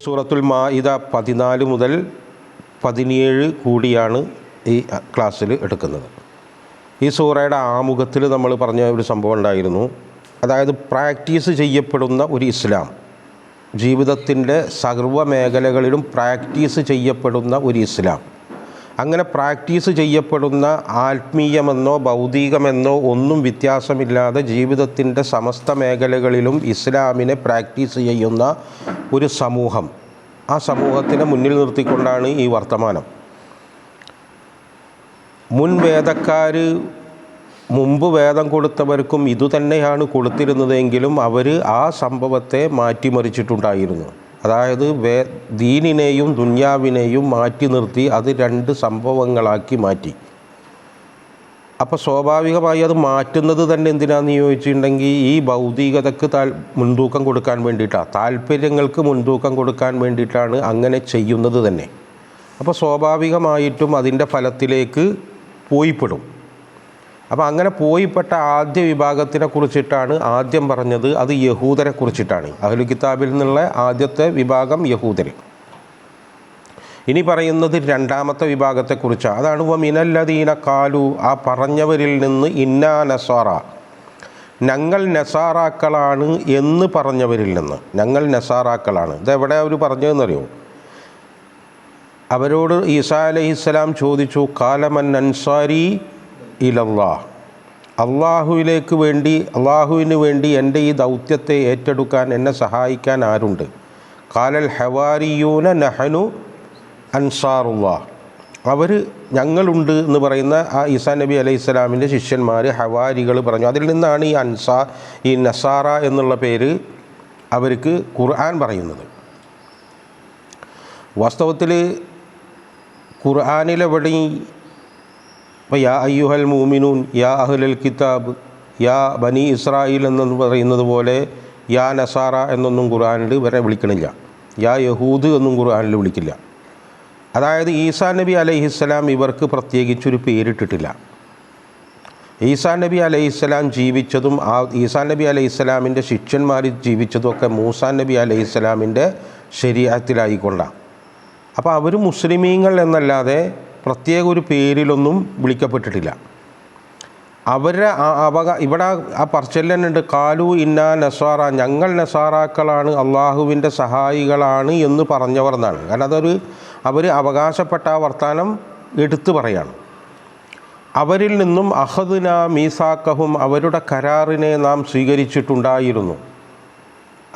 സൂറത്തുൽ മാഇദ 14 മുതൽ 17 കൂടിയാണ് ഈ ക്ലാസ്സിൽ എടുക്കുന്നത്. ഈ സൂറയുടെ ആമുഖത്തിൽ നമ്മൾ പറഞ്ഞ ഒരു സംഭവം ഉണ്ടായിരുന്നു. അതായത് പ്രാക്ടീസ് ചെയ്യപ്പെടുന്ന ഒരു ഇസ്ലാം, ജീവിതത്തിൻ്റെ സർവ്വ മേഖലകളിലും പ്രാക്ടീസ് ചെയ്യപ്പെടുന്ന ഒരു ഇസ്ലാം. അങ്ങനെ പ്രാക്ടീസ് ചെയ്യപ്പെടുന്ന ആത്മീയമെന്നോ ഭൗതികമെന്നോ ഒന്നും വ്യത്യാസമില്ലാതെ ജീവിതത്തിൻ്റെ സമസ്ത മേഖലകളിലും ഇസ്ലാമിനെ പ്രാക്ടീസ് ചെയ്യുന്ന ഒരു സമൂഹം, ആ സമൂഹത്തിനെ മുന്നിൽ നിർത്തിക്കൊണ്ടാണ് ഈ വർത്തമാനം. മുൻ വേദക്കാർ, മുമ്പ് വേദം കൊടുത്തവർക്കും ഇതുതന്നെയാണ് കൊടുത്തിരുന്നതെങ്കിലും അവർ ആ സംഭവത്തെ മാറ്റിമറിച്ചിട്ടുണ്ടായിരുന്നു. അതായത് ദീനിനെയും ദുന്യാവിനെയും മാറ്റി നിർത്തി അത് രണ്ട് സംഭവങ്ങളാക്കി മാറ്റി. അപ്പോൾ സ്വാഭാവികമായി അത് മാറ്റുന്നത് തന്നെ എന്തിനാണെന്ന് ചോദിച്ചിട്ടുണ്ടെങ്കിൽ ഈ ഭൗതികതയ്ക്ക് മുൻതൂക്കം കൊടുക്കാൻ വേണ്ടിയിട്ടാണ്, താല്പര്യങ്ങൾക്ക് മുൻതൂക്കം കൊടുക്കാൻ വേണ്ടിയിട്ടാണ് അങ്ങനെ ചെയ്യുന്നത് തന്നെ. അപ്പോൾ സ്വാഭാവികമായിട്ടും അതിൻ്റെ ഫലത്തിലേക്ക് പോയിപ്പെടും. അപ്പോൾ അങ്ങനെ പോയിപ്പെട്ട ആദ്യ വിഭാഗത്തിനെ കുറിച്ചിട്ടാണ് ആദ്യം പറഞ്ഞത്. അത് യഹൂദരെ കുറിച്ചിട്ടാണ്. അഹ്ലുൽ കിതാബിൽ നിന്നുള്ള ആദ്യത്തെ വിഭാഗം യഹൂദർ. ഇനി പറയുന്നത് രണ്ടാമത്തെ വിഭാഗത്തെക്കുറിച്ചാണ്. അതാണ് വമിനല്ലദീന ഖാലു, ആ പറഞ്ഞവരിൽ നിന്ന് ഇന്നാ നസാറ, ഞങ്ങൾ നസാറാക്കളാണ് എന്ന് പറഞ്ഞവരിൽ നിന്ന്. ഞങ്ങൾ നസാറാക്കളാണ്. ഇതെവിടെ അവർ പറഞ്ഞതെന്നറിയോ? അവരോട് ഈസാ അലൈഹിസ്സലാം ചോദിച്ചു, കാലമൻ അൻസാരി ഇലല്ലാഹ്, അള്ളാഹുവിന് വേണ്ടി എൻ്റെ ഈ ദൗത്യത്തെ ഏറ്റെടുക്കാൻ, എന്നെ സഹായിക്കാൻ ആരുണ്ട്? കാലൽ ഹവാരിയൂന നഹനു അൻസാറുല്ലാഹ്, അവർ ഞങ്ങളുണ്ട് എന്ന് പറയുന്ന ആ ഈസാ നബി അലൈഹിസ്സലാമിൻ്റെ ശിഷ്യന്മാർ ഹവാരികൾ പറഞ്ഞു. അതിൽ നിന്നാണ് ഈ നസാറ എന്നുള്ള പേര് അവർക്ക് ഖുർആൻ പറയുന്നത്. വാസ്തവത്തിൽ ഖുർആനിലെവിടെയും ഇപ്പോൾ യാ അയ്യുഹൽ മൂമിനൂൻ, യാ അഹ്ലൽ കിതാബ്, യാ ബനി ഇസ്രായേൽ എന്നു പറയുന്നത് പോലെ യാ നസാറ എന്നൊന്നും ഖുർആനിൽ ഇവരെ വിളിക്കണില്ല. യാ യഹൂദ് എന്നും ഖുർആനിൽ വിളിക്കില്ല. അതായത് ഈസാ നബി അലൈഹിസ്സലാം ഇവർക്ക് പ്രത്യേകിച്ചൊരു പേരിട്ടിട്ടില്ല. ഈസാ നബി അലൈഹിസ്സലാം ജീവിച്ചതും ഈസാ നബി അലൈഹിസ്സലാമിൻ്റെ ശിഷ്യന്മാർ ജീവിച്ചതും ഒക്കെ മൂസാ നബി അലൈഹിസ്സലാമിൻ്റെ ശരീഅത്തിലായിക്കൊണ്ടാണ്. അപ്പോൾ അവർ മുസ്ലിമീങ്ങൾ എന്നല്ലാതെ പ്രത്യേക ഒരു പേരിലൊന്നും വിളിക്കപ്പെട്ടിട്ടില്ല. അവരുടെ ഇവിടെ ആ പറച്ചിലുണ്ട്, കാലു ഇന്നാ നസാറ, ഞങ്ങൾ നസാറാക്കളാണ്, അള്ളാഹുവിൻ്റെ സഹായികളാണ് എന്ന് പറഞ്ഞവർ എന്നാണ്. കാരണം അവർ അവകാശപ്പെട്ട ആ വർത്താനം എടുത്തു പറയാണ്. അവരിൽ നിന്നും അഖദ്ന മീസാക്കഹും, അവരുടെ കരാറിനെ നാം സ്വീകരിച്ചിട്ടുണ്ടായിരുന്നു.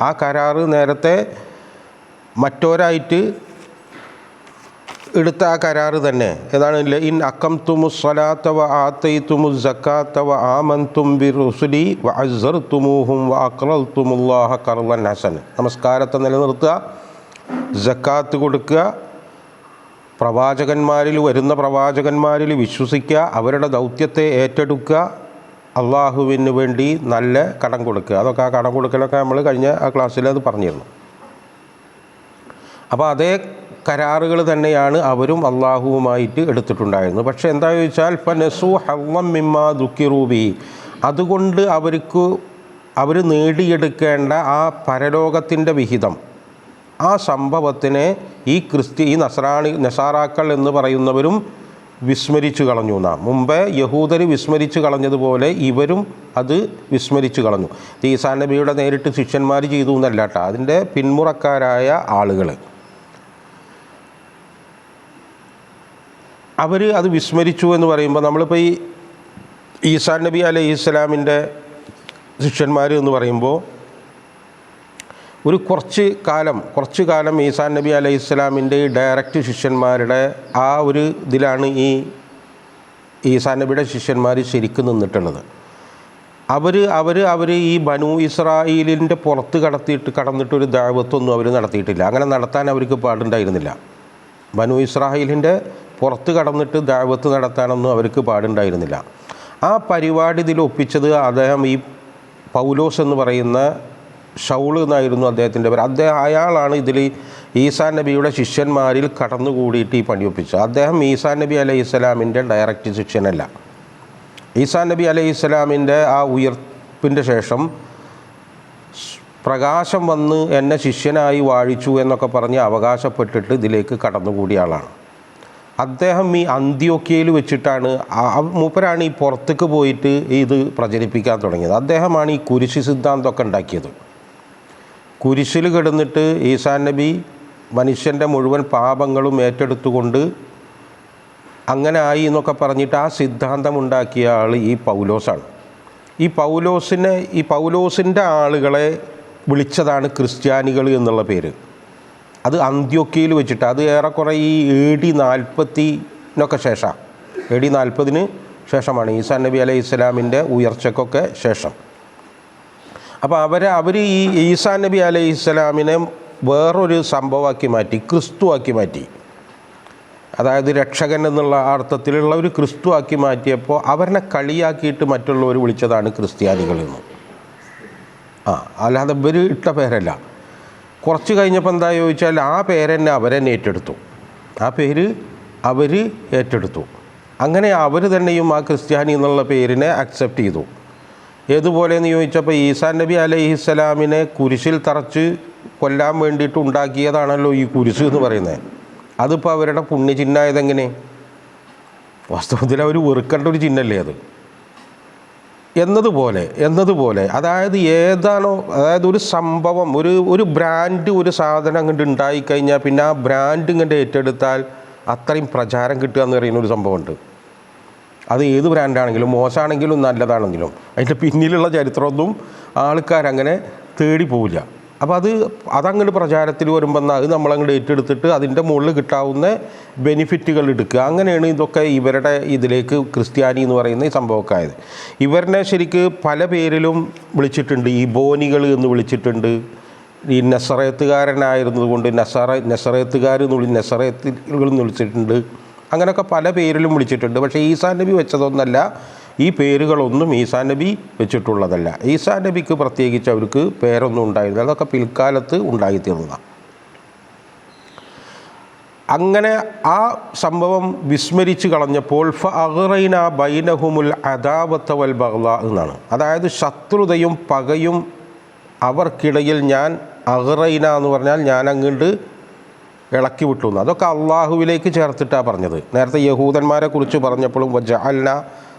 ആ കരാറ് നേരത്തെ മറ്റോരായിട്ട് എടുത്ത ആ കരാറ് തന്നെ. ഏതാണ്? ഇൻ അഖംതുമുസ് സ്വലാത്ത വ ആതൈതുമുസ് സക്കാത്ത വ ആമൻതും ബിറുസുലി വ അസ്സർതുമൂഹും വ അഖ്റൽതുമുല്ലാഹ ഖർളൻ ഹസൻ. നമസ്കാരത്തെ നിലനിർത്തുക, സക്കാത്ത് കൊടുക്കുക, വരുന്ന പ്രവാചകന്മാരിൽ വിശ്വസിക്കുക, അവരുടെ ദൗത്യത്തെ ഏറ്റെടുക്കുക, അള്ളാഹുവിന് വേണ്ടി നല്ല കടം കൊടുക്കുക. അതൊക്കെ ആ കടം കൊടുക്കലൊക്കെ നമ്മൾ കഴിഞ്ഞ ആ ക്ലാസ്സിൽ അത് പറഞ്ഞിരുന്നു. അപ്പോൾ അതേ കരാറുകൾ തന്നെയാണ് അവരും അള്ളാഹുവുമായിട്ട് എടുത്തിട്ടുണ്ടായിരുന്നു. പക്ഷേ എന്താ ചോദിച്ചാൽ ഫനസു ഹള്ളം മിമ്മാ ദുഃഖിറൂബി, അതുകൊണ്ട് അവർ നേടിയെടുക്കേണ്ട ആ പരലോകത്തിൻ്റെ വിഹിതം, ആ സംഭവത്തിനെ ഈ നസാറാക്കൾ എന്ന് പറയുന്നവരും വിസ്മരിച്ചു കളഞ്ഞു എന്നാണ്. മുമ്പേ യഹൂദർ വിസ്മരിച്ചു കളഞ്ഞതുപോലെ ഇവരും അത് വിസ്മരിച്ചു കളഞ്ഞു. ഈസാ നബിയുടെ നേരിട്ട് ശിഷ്യന്മാർ ചെയ്തു എന്നല്ല കേട്ടോ, അതിൻ്റെ പിന്മുറക്കാരായ ആളുകൾ അവർ അത് വിസ്മരിച്ചു എന്ന് പറയുമ്പോൾ, നമ്മളിപ്പോൾ ഈ ഈസാ നബി അലൈഹിസ്സലാമിൻ്റെ ശിഷ്യന്മാർ എന്ന് പറയുമ്പോൾ കുറച്ച് കാലം ഈസാ നബി അലൈഹിസ്സലാമിൻ്റെ ഡയറക്റ്റ് ശിഷ്യന്മാരുടെ ആ ഒരു ഇതിലാണ് ഈ ഈസാ നബിയുടെ ശിഷ്യന്മാർ ശരിക്കും നിന്നിട്ടുള്ളത്. അവർ ഈ ബനു ഇസ്രായേലിൻ്റെ പുറത്ത് കടന്നിട്ടൊരു ദഅവത്തൊന്നും അവർ നടത്തിയിട്ടില്ല. അങ്ങനെ നടത്താൻ അവർക്ക് പാടുണ്ടായിരുന്നില്ല. ബനു ഇസ്രായേലിൻ്റെ പുറത്ത് കടന്നിട്ട് ദഅവത്ത് നടത്താനൊന്നും അവർക്ക് പാടുണ്ടായിരുന്നില്ല. ആ പരിപാടി ഇതിൽ ഒപ്പിച്ചത് അദ്ദേഹം, ഈ പൗലോസ് എന്ന് പറയുന്ന ഷൗൾ എന്നായിരുന്നു അദ്ദേഹത്തിൻ്റെ പേര്. അയാളാണ് ഇതിൽ ഈസാ നബിയുടെ ശിഷ്യന്മാരിൽ കടന്നുകൂടിയിട്ട് ഈ പണിയൊപ്പിച്ചത്. അദ്ദേഹം ഈസാ നബി അലൈഹിസ്സലാമിൻ്റെ ഡയറക്റ്റ് ശിഷ്യനല്ല. ഈസാ നബി അലൈഹിസ്സലാമിൻ്റെ ആ ഉയർപ്പിൻ്റെ ശേഷം പ്രകാശം വന്ന് എന്നെ ശിഷ്യനായി വാഴിച്ചു എന്നൊക്കെ പറഞ്ഞ് അവകാശപ്പെട്ടിട്ട് ഇതിലേക്ക് കടന്നുകൂടിയ ആളാണ്. അദ്ദേഹം ഈ അന്ത്യോക്യയിൽ വെച്ചിട്ടാണ് മൂപ്പരാണ് ഈ പുറത്തേക്ക് പോയിട്ട് ഇത് പ്രചരിപ്പിക്കാൻ തുടങ്ങിയത്. അദ്ദേഹമാണ് ഈ കുരിശ് സിദ്ധാന്തമൊക്കെ ഉണ്ടാക്കിയത്. കുരിശിൽ കിടന്നിട്ട് ഈസാ നബി മനുഷ്യൻ്റെ മുഴുവൻ പാപങ്ങളും ഏറ്റെടുത്തുകൊണ്ട് അങ്ങനെ ആയി എന്നൊക്കെ പറഞ്ഞിട്ട് ആ സിദ്ധാന്തം ഉണ്ടാക്കിയ ആൾ ഈ പൗലോസാണ്. ഈ പൗലോസിൻ്റെ ആളുകളെ വിളിച്ചതാണ് ക്രിസ്ത്യാനികൾ എന്നുള്ള പേര്. അത് അന്ത്യോക്യയിൽ വെച്ചിട്ട്, അത് ഏറെക്കുറെ ഈ AD 40 ശേഷം, AD 40 ശേഷമാണ്, ഈസാ നബി അലൈഹി ഇസ്ലാമിൻ്റെ ഉയർച്ചക്കൊക്കെ ശേഷം. അപ്പോൾ അവർ ഈ ഈസാ നബി അലൈഹി ഇസ്ലാമിനെ വേറൊരു സംഭവമാക്കി മാറ്റി, ക്രിസ്തുവാക്കി മാറ്റി. അതായത് രക്ഷകൻ എന്നുള്ള അർത്ഥത്തിലുള്ള ഒരു ക്രിസ്തുവാക്കി മാറ്റിയപ്പോൾ അവരെ കളിയാക്കിയിട്ട് മറ്റുള്ളവർ വിളിച്ചതാണ് ക്രിസ്ത്യാനികളെന്ന്. അല്ലാതെ ഇവർ ഇട്ട പേരല്ല. കുറച്ച് കഴിഞ്ഞപ്പോൾ എന്താ ചോദിച്ചാൽ ആ പേരെന്നെ അവരെന്നെ ഏറ്റെടുത്തു, ആ പേര് അവർ ഏറ്റെടുത്തു. അങ്ങനെ അവർ തന്നെയും ആ ക്രിസ്ത്യാനി എന്നുള്ള പേരിനെ അക്സെപ്റ്റ് ചെയ്തു. ഏതുപോലെയെന്ന് ചോദിച്ചപ്പോൾ ഈസാ നബി അലൈഹിസ്സലാമിനെ കുരിശിൽ തറച്ച് കൊല്ലാൻ വേണ്ടിയിട്ട് ഉണ്ടാക്കിയതാണല്ലോ ഈ കുരിശ് എന്ന് പറയുന്നത്. അതിപ്പോൾ അവരുടെ പുണ്യചിഹ്നമായതെങ്ങനെ? വാസ്തവത്തിൽ അവർ വെറുക്കേണ്ട ഒരു ചിഹ്നമല്ലേ അത്? എന്നതുപോലെ അതായത് അതായത് ഒരു സംഭവം, ഒരു ബ്രാൻഡ്, ഒരു സാധനം അങ്ങോട്ട് ഉണ്ടായിക്കഴിഞ്ഞാൽ പിന്നെ ആ ബ്രാൻഡ് ഇങ്ങോട്ട് ഏറ്റെടുത്താൽ അത്രയും പ്രചാരം കിട്ടുക എന്ന് പറയുന്ന ഒരു സംഭവമുണ്ട്. അത് ഏത് ബ്രാൻഡാണെങ്കിലും, മോശമാണെങ്കിലും നല്ലതാണെങ്കിലും, അതിൻ്റെ പിന്നിലുള്ള ചരിത്രമൊന്നും ആൾക്കാരങ്ങനെ തേടി പോവില്ല. അപ്പോൾ അതങ്ങോട്ട് പ്രചാരത്തിൽ വരുമ്പോൾ അത് നമ്മളങ്ങോട്ട് ഏറ്റെടുത്തിട്ട് അതിൻ്റെ മുകളിൽ കിട്ടാവുന്ന ബെനിഫിറ്റുകൾ എടുക്കുക. അങ്ങനെയാണ് ഇതൊക്കെ ഇവരുടെ ഇതിലേക്ക് ക്രിസ്ത്യാനി എന്ന് പറയുന്ന ഈ സംഭവമൊക്കെ ആയത്. ഇവരെ ശരിക്ക് പല പേരിലും വിളിച്ചിട്ടുണ്ട്. ഈ ബോനികൾ എന്ന് വിളിച്ചിട്ടുണ്ട്. ഈ നസറേത്തുകാരനായിരുന്നത് കൊണ്ട് നസറേത്തുകാർ എന്ന് വിളിച്ചിട്ടുണ്ട്. അങ്ങനെയൊക്കെ പല പേരിലും വിളിച്ചിട്ടുണ്ട്. പക്ഷേ ഈസാ നബി വെച്ചതൊന്നല്ല, ഈ പേരുകളൊന്നും ഈസാ നബി വെച്ചിട്ടുള്ളതല്ല. ഈസാ നബിക്ക് പ്രത്യേകിച്ച് അവർക്ക് പേരൊന്നും ഉണ്ടായിരുന്നില്ല. അതൊക്കെ പിൽക്കാലത്ത് ഉണ്ടായിത്തീർന്നതാണ്. അങ്ങനെ ആ സംഭവം വിസ്മരിച്ച് കളഞ്ഞപ്പോൾ ഫഅഗ്റൈന ബൈനഹുമുൽ അദാവത വൽ ബഗ്ളാ എന്നാണ്. അതായത് ശത്രുതയും പകയും അവർക്കിടയിൽ ഞാൻ അഗ്റൈന എന്ന് പറഞ്ഞാൽ ഞാൻ അങ്ങോട്ട് ഇളക്കി വിട്ടു എന്ന്. അതൊക്കെ അള്ളാഹുവിലേക്ക് ചേർത്തിട്ടാണ് പറഞ്ഞത്. നേരത്തെ യഹൂദന്മാരെ കുറിച്ച് പറഞ്ഞപ്പോഴും വജഅൽന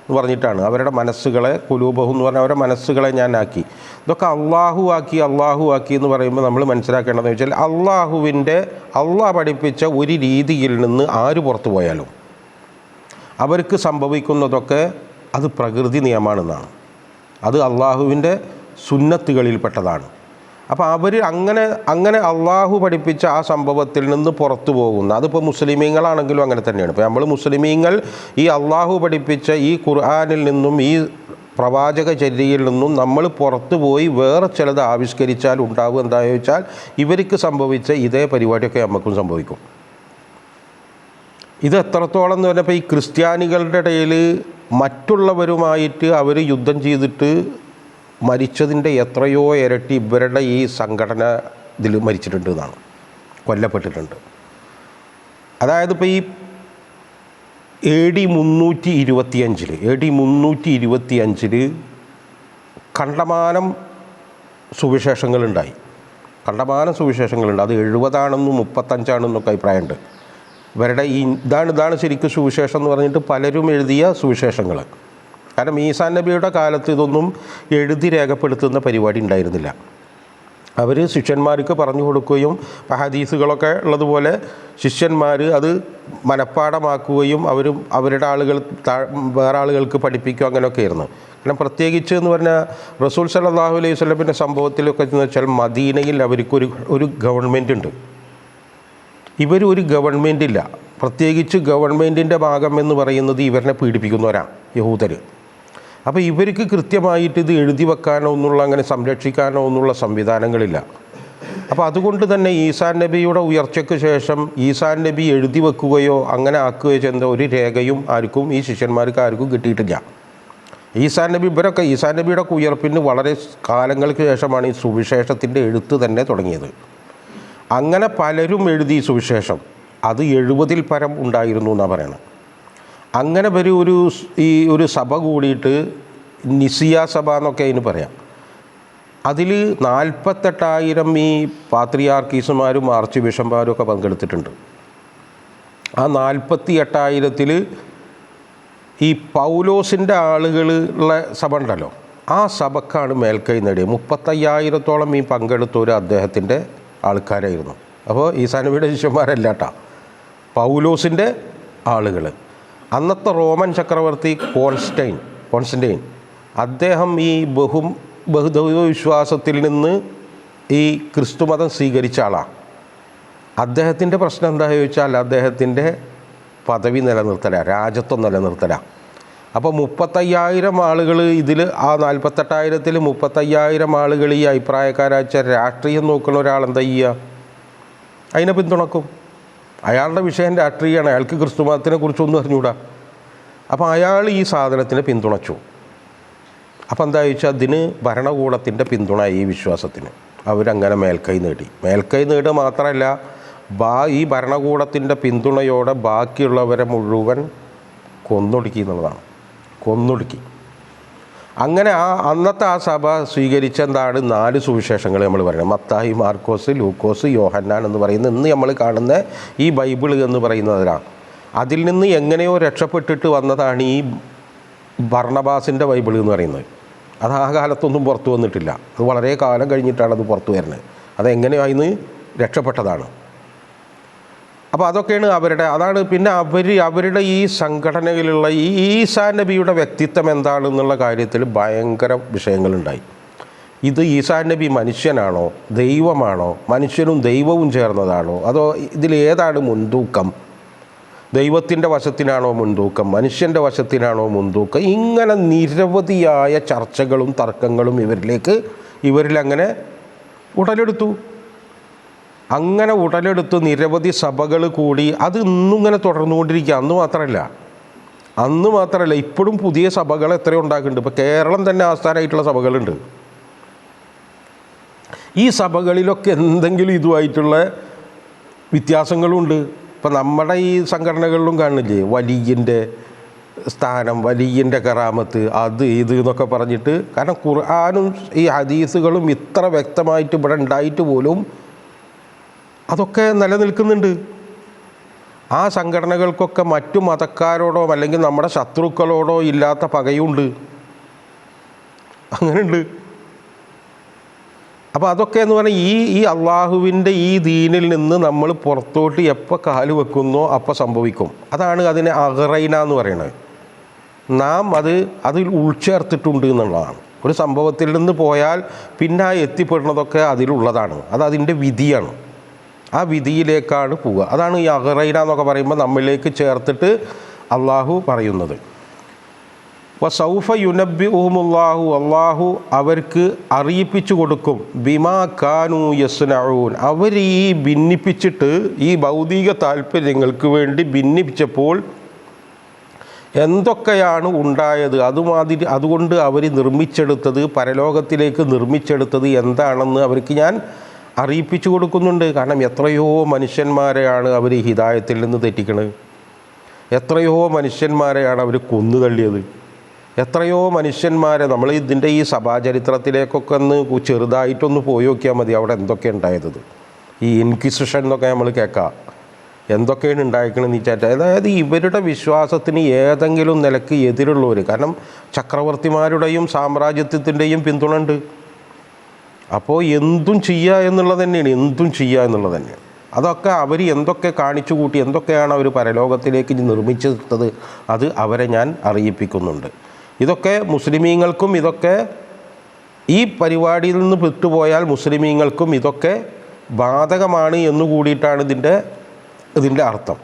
എന്ന് പറഞ്ഞിട്ടാണ് അവരുടെ മനസ്സുകളെ, കുലൂബഹു എന്ന് പറഞ്ഞാൽ അവരുടെ മനസ്സുകളെ ഞാൻ ആക്കി. ഇതൊക്കെ അള്ളാഹു ആക്കി എന്ന് പറയുമ്പോൾ നമ്മൾ മനസ്സിലാക്കേണ്ടതെന്ന് വെച്ചാൽ അള്ളാഹ് പഠിപ്പിച്ച ഒരു രീതിയിൽ നിന്ന് ആര് പുറത്തു പോയാലും അവർക്ക് സംഭവിക്കുന്നതൊക്കെ അത് പ്രകൃതി നിയമമാണെന്നാണ്. അത് അള്ളാഹുവിൻ്റെ സുന്നത്തുകളിൽപ്പെട്ടതാണ്. അപ്പോൾ അവർ അങ്ങനെ അള്ളാഹു പഠിപ്പിച്ച ആ സംഭവത്തിൽ നിന്ന് പുറത്തു പോകുന്ന, അതിപ്പോൾ മുസ്ലിമീങ്ങളാണെങ്കിലും അങ്ങനെ തന്നെയാണ്. ഇപ്പോൾ നമ്മൾ മുസ്ലിമീങ്ങൾ ഈ അള്ളാഹു പഠിപ്പിച്ച ഈ ഖുർആനിൽ നിന്നും ഈ പ്രവാചക ചര്യയിൽ നിന്നും നമ്മൾ പുറത്തു പോയി വേറെ ചിലത് ആവിഷ്കരിച്ചാൽ ഉണ്ടാവും എന്താണെന്ന് ചോദിച്ചാൽ ഇവർക്ക് സംഭവിച്ച ഇതേ പരിപാടിയൊക്കെ നമുക്കും സംഭവിക്കും. ഇത് എത്രത്തോളം എന്ന് പറഞ്ഞപ്പോൾ ഈ ക്രിസ്ത്യാനികളുടെ ഇടയിൽ മറ്റുള്ളവരുമായിട്ട് അവർ യുദ്ധം ചെയ്തിട്ട് മരിച്ചതിൻ്റെ എത്രയോ ഇരട്ടി ഇവരുടെ ഈ സംഘടന ഇതിൽ മരിച്ചിട്ടുണ്ട് എന്നാണ്, കൊല്ലപ്പെട്ടിട്ടുണ്ട്. അതായത് ഇപ്പോൾ ഈ AD 325 കണ്ടമാനം സുവിശേഷങ്ങളുണ്ടായി. അത് 70 35 അഭിപ്രായമുണ്ട്. ഇവരുടെ ഇതാണ് ശരിക്കും സുവിശേഷം എന്ന് പറഞ്ഞിട്ട് പലരും എഴുതിയ സുവിശേഷങ്ങൾ. കാരണം ഈസാ നബിയുടെ കാലത്ത് ഇതൊന്നും എഴുതി രേഖപ്പെടുത്തുന്ന പരിപാടി ഉണ്ടായിരുന്നില്ല. അവർ ശിഷ്യന്മാർക്ക് പറഞ്ഞു കൊടുക്കുകയും ഹദീസുകളൊക്കെ ഉള്ളതുപോലെ ശിഷ്യന്മാർ അത് മനഃപ്പാടമാക്കുകയും അവരുടെ ആളുകൾ വേറെ ആളുകൾക്ക് പഠിപ്പിക്കുക, അങ്ങനെയൊക്കെ ആയിരുന്നു. കാരണം പ്രത്യേകിച്ച് എന്ന് പറഞ്ഞാൽ റസൂൽ സല്ലല്ലാഹു അലൈഹി വസല്ലമിൻ്റെ സംഭവത്തിലൊക്കെ എന്ന് വെച്ചാൽ മദീനയിൽ അവർക്കൊരു ഗവൺമെൻറ് ഉണ്ട്. ഇവരൊരു ഗവൺമെൻറ് ഇല്ല. പ്രത്യേകിച്ച് ഗവൺമെൻറ്റിൻ്റെ ഭാഗം എന്ന് പറയുന്നത് ഇവരെ പീഡിപ്പിക്കുന്നവരാണ് യഹൂദർ. അപ്പോൾ ഇവർക്ക് കൃത്യമായിട്ട് ഇത് എഴുതി വെക്കാനോ അങ്ങനെ സംരക്ഷിക്കാനോ ഒന്നുള്ള സംവിധാനങ്ങളില്ല. അപ്പോൾ അതുകൊണ്ട് തന്നെ ഈസാ നബിയുടെ ഉയർച്ചയ്ക്ക് ശേഷം ഈസാ നബി എഴുതി വെക്കുകയോ അങ്ങനെ ആക്കുകയോ ചെയ്യുന്ന ഒരു രേഖയും ഈ ശിഷ്യന്മാർക്ക് ആർക്കും കിട്ടിയിട്ടില്ല. ഈസാ നബിയുടെ ഉയർപ്പിന് വളരെ കാലങ്ങൾക്ക് ശേഷമാണ് ഈ സുവിശേഷത്തിൻ്റെ എഴുത്ത് തന്നെ തുടങ്ങിയത്. അങ്ങനെ പലരും എഴുതി സുവിശേഷം. അത് 70 പരം ഉണ്ടായിരുന്നു എന്നാണ് പറയുന്നത്. അങ്ങനെ ഒരു സഭ കൂടിയിട്ട് നിസിയ സഭ എന്നൊക്കെ അതിന് പറയാം. അതിൽ 48,000 ഈ പാത്രിയാർക്കീസുമാരും ആർച്ച് ബിഷപ്പ്മാരും ഒക്കെ പങ്കെടുത്തിട്ടുണ്ട്. ആ 48,000-ൽ ഈ പൗലോസിൻ്റെ ആളുകളുള്ള സഭ ഉണ്ടല്ലോ, ആ സഭക്കാണ് മേൽക്കൈ നേടിയത്. 35,000-ഓളം ഈ പങ്കെടുത്തവർ അദ്ദേഹത്തിൻ്റെ ആൾക്കാരായിരുന്നു. അപ്പോൾ ഈസാ നബിയുടെ ശിഷ്യന്മാരല്ല കേട്ടോ, പൗലോസിൻ്റെ ആളുകൾ. അന്നത്തെ റോമൻ ചക്രവർത്തി കോൺസ്റ്റന്റൈൻ അദ്ദേഹം ഈ ബഹുദൈവ വിശ്വാസത്തിൽ നിന്ന് ഈ ക്രിസ്തുമതം സ്വീകരിച്ച ആളാണ്. അദ്ദേഹത്തിൻ്റെ പ്രശ്നം എന്താണെന്ന് ചോദിച്ചാൽ അദ്ദേഹത്തിൻ്റെ പദവി നിലനിർത്തലാണ്, രാജ്യത്വം നിലനിർത്തലാണ്. അപ്പോൾ 35,000 ആളുകൾ ഇതിൽ, ആ 48,000-ൽ 35,000 ആളുകൾ ഈ അഭിപ്രായക്കാരാച്ച രാഷ്ട്രീയം നോക്കുന്ന ഒരാളെന്താ ചെയ്യുക? അതിനെ പിന്തുണക്കും. അയാളുടെ വിഷയം രാഷ്ട്രീയമാണ്, അയാൾക്ക് ക്രിസ്തുമതത്തിനെ കുറിച്ചൊന്നും അറിഞ്ഞുകൂടാ. അപ്പോൾ അയാൾ ഈ സാധനത്തിനെ പിന്തുണച്ചു. അപ്പോൾ എന്താ ചോദിച്ചാൽ അതിന് ഭരണകൂടത്തിൻ്റെ പിന്തുണ ഈ വിശ്വാസത്തിന്. അവരങ്ങനെ മേൽക്കൈ നേടുക മാത്രമല്ല, ഈ ഭരണകൂടത്തിൻ്റെ പിന്തുണയോടെ ബാക്കിയുള്ളവരെ മുഴുവൻ കൊന്നൊടുക്കി എന്നുള്ളതാണ്. അങ്ങനെ അന്നത്തെ ആ സഭ സ്വീകരിച്ച എന്താണ് 4 സുവിശേഷങ്ങൾ നമ്മൾ പറയുന്നത്. മത്തായി, മാർക്കോസ്, ലൂക്കോസ്, യോഹന്നാൻ എന്ന് പറയുന്ന ഇന്ന് നമ്മൾ കാണുന്ന ഈ ബൈബിൾ എന്ന് പറയുന്നതിലാണ്. അതിൽ നിന്ന് എങ്ങനെയോ രക്ഷപ്പെട്ടിട്ട് വന്നതാണ് ഈ ബർണബാസിൻ്റെ ബൈബിൾ എന്ന് പറയുന്നത്. അത് ആ കാലത്തൊന്നും പുറത്തു വന്നിട്ടില്ല, അത് വളരെ കാലം കഴിഞ്ഞിട്ടാണ് അത് പുറത്തു വരുന്നത്. അതെങ്ങനെയോ അതിന് രക്ഷപ്പെട്ടതാണ്. അപ്പോൾ അതൊക്കെയാണ് അതാണ്. പിന്നെ അവരുടെ ഈ സംഘടനയിലുള്ള ഈ ഈസാ നബിയുടെ വ്യക്തിത്വം എന്താണെന്നുള്ള കാര്യത്തിൽ ഭയങ്കര വിഷയങ്ങളുണ്ടായി. ഇത് ഈസാ നബി മനുഷ്യനാണോ, ദൈവമാണോ, മനുഷ്യനും ദൈവവും ചേർന്നതാണോ, അതോ ഇതിലേതാണ് മുൻതൂക്കം? ദൈവത്തിൻ്റെ വശത്തിനാണോ മുൻതൂക്കം, മനുഷ്യൻ്റെ വശത്തിനാണോ മുൻതൂക്കം? ഇങ്ങനെ നിരവധിയായ ചർച്ചകളും തർക്കങ്ങളും ഇവരിലങ്ങനെ ഉടലെടുത്തു. അങ്ങനെ ഉടലെടുത്ത് നിരവധി സഭകൾ കൂടി. അത് ഇന്നും ഇങ്ങനെ തുടർന്നുകൊണ്ടിരിക്കുക. അന്ന് മാത്രമല്ല ഇപ്പോഴും പുതിയ സഭകൾ എത്രയോ ഉണ്ടാക്കുന്നുണ്ട്. ഇപ്പോൾ കേരളം തന്നെ ആസ്ഥാനമായിട്ടുള്ള സഭകളുണ്ട്. ഈ സഭകളിലൊക്കെ എന്തെങ്കിലും ഇതുമായിട്ടുള്ള വ്യത്യാസങ്ങളുണ്ട്. ഇപ്പം നമ്മുടെ ഈ സംഘടനകളിലും കാണില്ലേ, വലിയൻ്റെ സ്ഥാനം, വലിയൻ്റെ കറാമത്ത്, അത് ഇത് എന്നൊക്കെ പറഞ്ഞിട്ട്. കാരണം ഖുർആനും ഈ ഹദീസുകളും ഇത്ര വ്യക്തമായിട്ട് ഇവിടെ ഉണ്ടായിട്ട് പോലും അതൊക്കെ നിലനിൽക്കുന്നുണ്ട്. ആ സംഘടനകൾക്കൊക്കെ മറ്റു മതക്കാരോടോ അല്ലെങ്കിൽ നമ്മുടെ ശത്രുക്കളോടോ ഇല്ലാത്ത പകയുണ്ട്. അങ്ങനെയുണ്ട്. അപ്പോൾ അതൊക്കെ എന്ന് പറഞ്ഞാൽ ഈ അള്ളാഹുവിൻ്റെ ഈ ദീനിൽ നിന്ന് നമ്മൾ പുറത്തോട്ട് എപ്പോൾ കാല് വെക്കുന്നോ അപ്പോൾ സംഭവിക്കും. അതാണ് അതിനെ അഗറൈന എന്ന് പറയുന്നത്. നാം അതിൽ ഉൾച്ചേർത്തിട്ടുണ്ട് എന്നുള്ളതാണ്. ഒരു സംഭവത്തിൽ നിന്ന് പോയാൽ പിന്നെ എത്തിപ്പെടുന്നതൊക്കെ അതിലുള്ളതാണ്. അതിൻ്റെ വിധിയാണ്. ആ വിധിയിലേക്കാണ് പോവുക. അതാണ് ഈ അഗറൈന എന്നൊക്കെ പറയുമ്പോൾ നമ്മളിലേക്ക് ചേർത്തിട്ട് അള്ളാഹു പറയുന്നത്. വസൗഫ യുനബ്ബിഉഹുമുല്ലാഹു, അള്ളാഹു അവർക്ക് അറിയിപ്പിച്ചു കൊടുക്കും. ബിമാ കാനൂ യസ്നഊൻ, അവർ ഈ ഭിന്നിപ്പിച്ചിട്ട് ഈ ഭൗതിക താല്പര്യങ്ങൾക്ക് വേണ്ടി ഭിന്നിപ്പിച്ചപ്പോൾ എന്തൊക്കെയാണ് ഉണ്ടായത്, അതുകൊണ്ട് അവർ നിർമ്മിച്ചെടുത്തത്, പരലോകത്തിലേക്ക് നിർമ്മിച്ചെടുത്തത് എന്താണെന്ന് അവർക്ക് ഞാൻ അറിയിപ്പിച്ചു കൊടുക്കുന്നുണ്ട്. കാരണം എത്രയോ മനുഷ്യന്മാരെയാണ് അവർ ഹിദായത്തിൽ നിന്ന് തെറ്റിക്കണത്. എത്രയോ മനുഷ്യന്മാരെയാണ് അവർ കൊന്നു തള്ളിയത്. എത്രയോ മനുഷ്യന്മാരെ നമ്മൾ ഇതിൻ്റെ ഈ സഭാചരിത്രത്തിലേക്കൊക്കെ ഒന്ന് ചെറുതായിട്ടൊന്ന് പോയി നോക്കിയാൽ മതി. അവിടെ എന്തൊക്കെ ഉണ്ടായത്, ഈ ഇൻക്വിസിഷൻ എന്നൊക്കെ നമ്മൾ കേൾക്കാം. എന്തൊക്കെയാണ് ഉണ്ടായിരിക്കണമെന്ന് വെച്ചാൽ, അതായത് ഇവരുടെ വിശ്വാസത്തിന് ഏതെങ്കിലും നിലക്ക് എതിരുള്ളവർ, കാരണം ചക്രവർത്തിമാരുടെയും സാമ്രാജ്യത്തിൻ്റെയും പിന്തുണ ഉണ്ട്. അപ്പോൾ എന്തും ചെയ്യുക എന്നുള്ളത് തന്നെയാണ്. അതൊക്കെ അവർ എന്തൊക്കെ കാണിച്ചു കൂട്ടി, എന്തൊക്കെയാണ് അവർ പരലോകത്തിലേക്ക് നിർമ്മിച്ചെടുത്തത്, അത് അവരെ ഞാൻ അറിയിപ്പിക്കുന്നുണ്ട്. ഇതൊക്കെ മുസ്ലിമീങ്ങൾക്കും, ഇതൊക്കെ ഈ പരിപാടിയിൽ നിന്ന് വിട്ടുപോയാൽ മുസ്ലിമീങ്ങൾക്കും ഇതൊക്കെ ബാധകമാണ് എന്ന് കൂടിയിട്ടാണ് ഇതിൻ്റെ അർത്ഥം.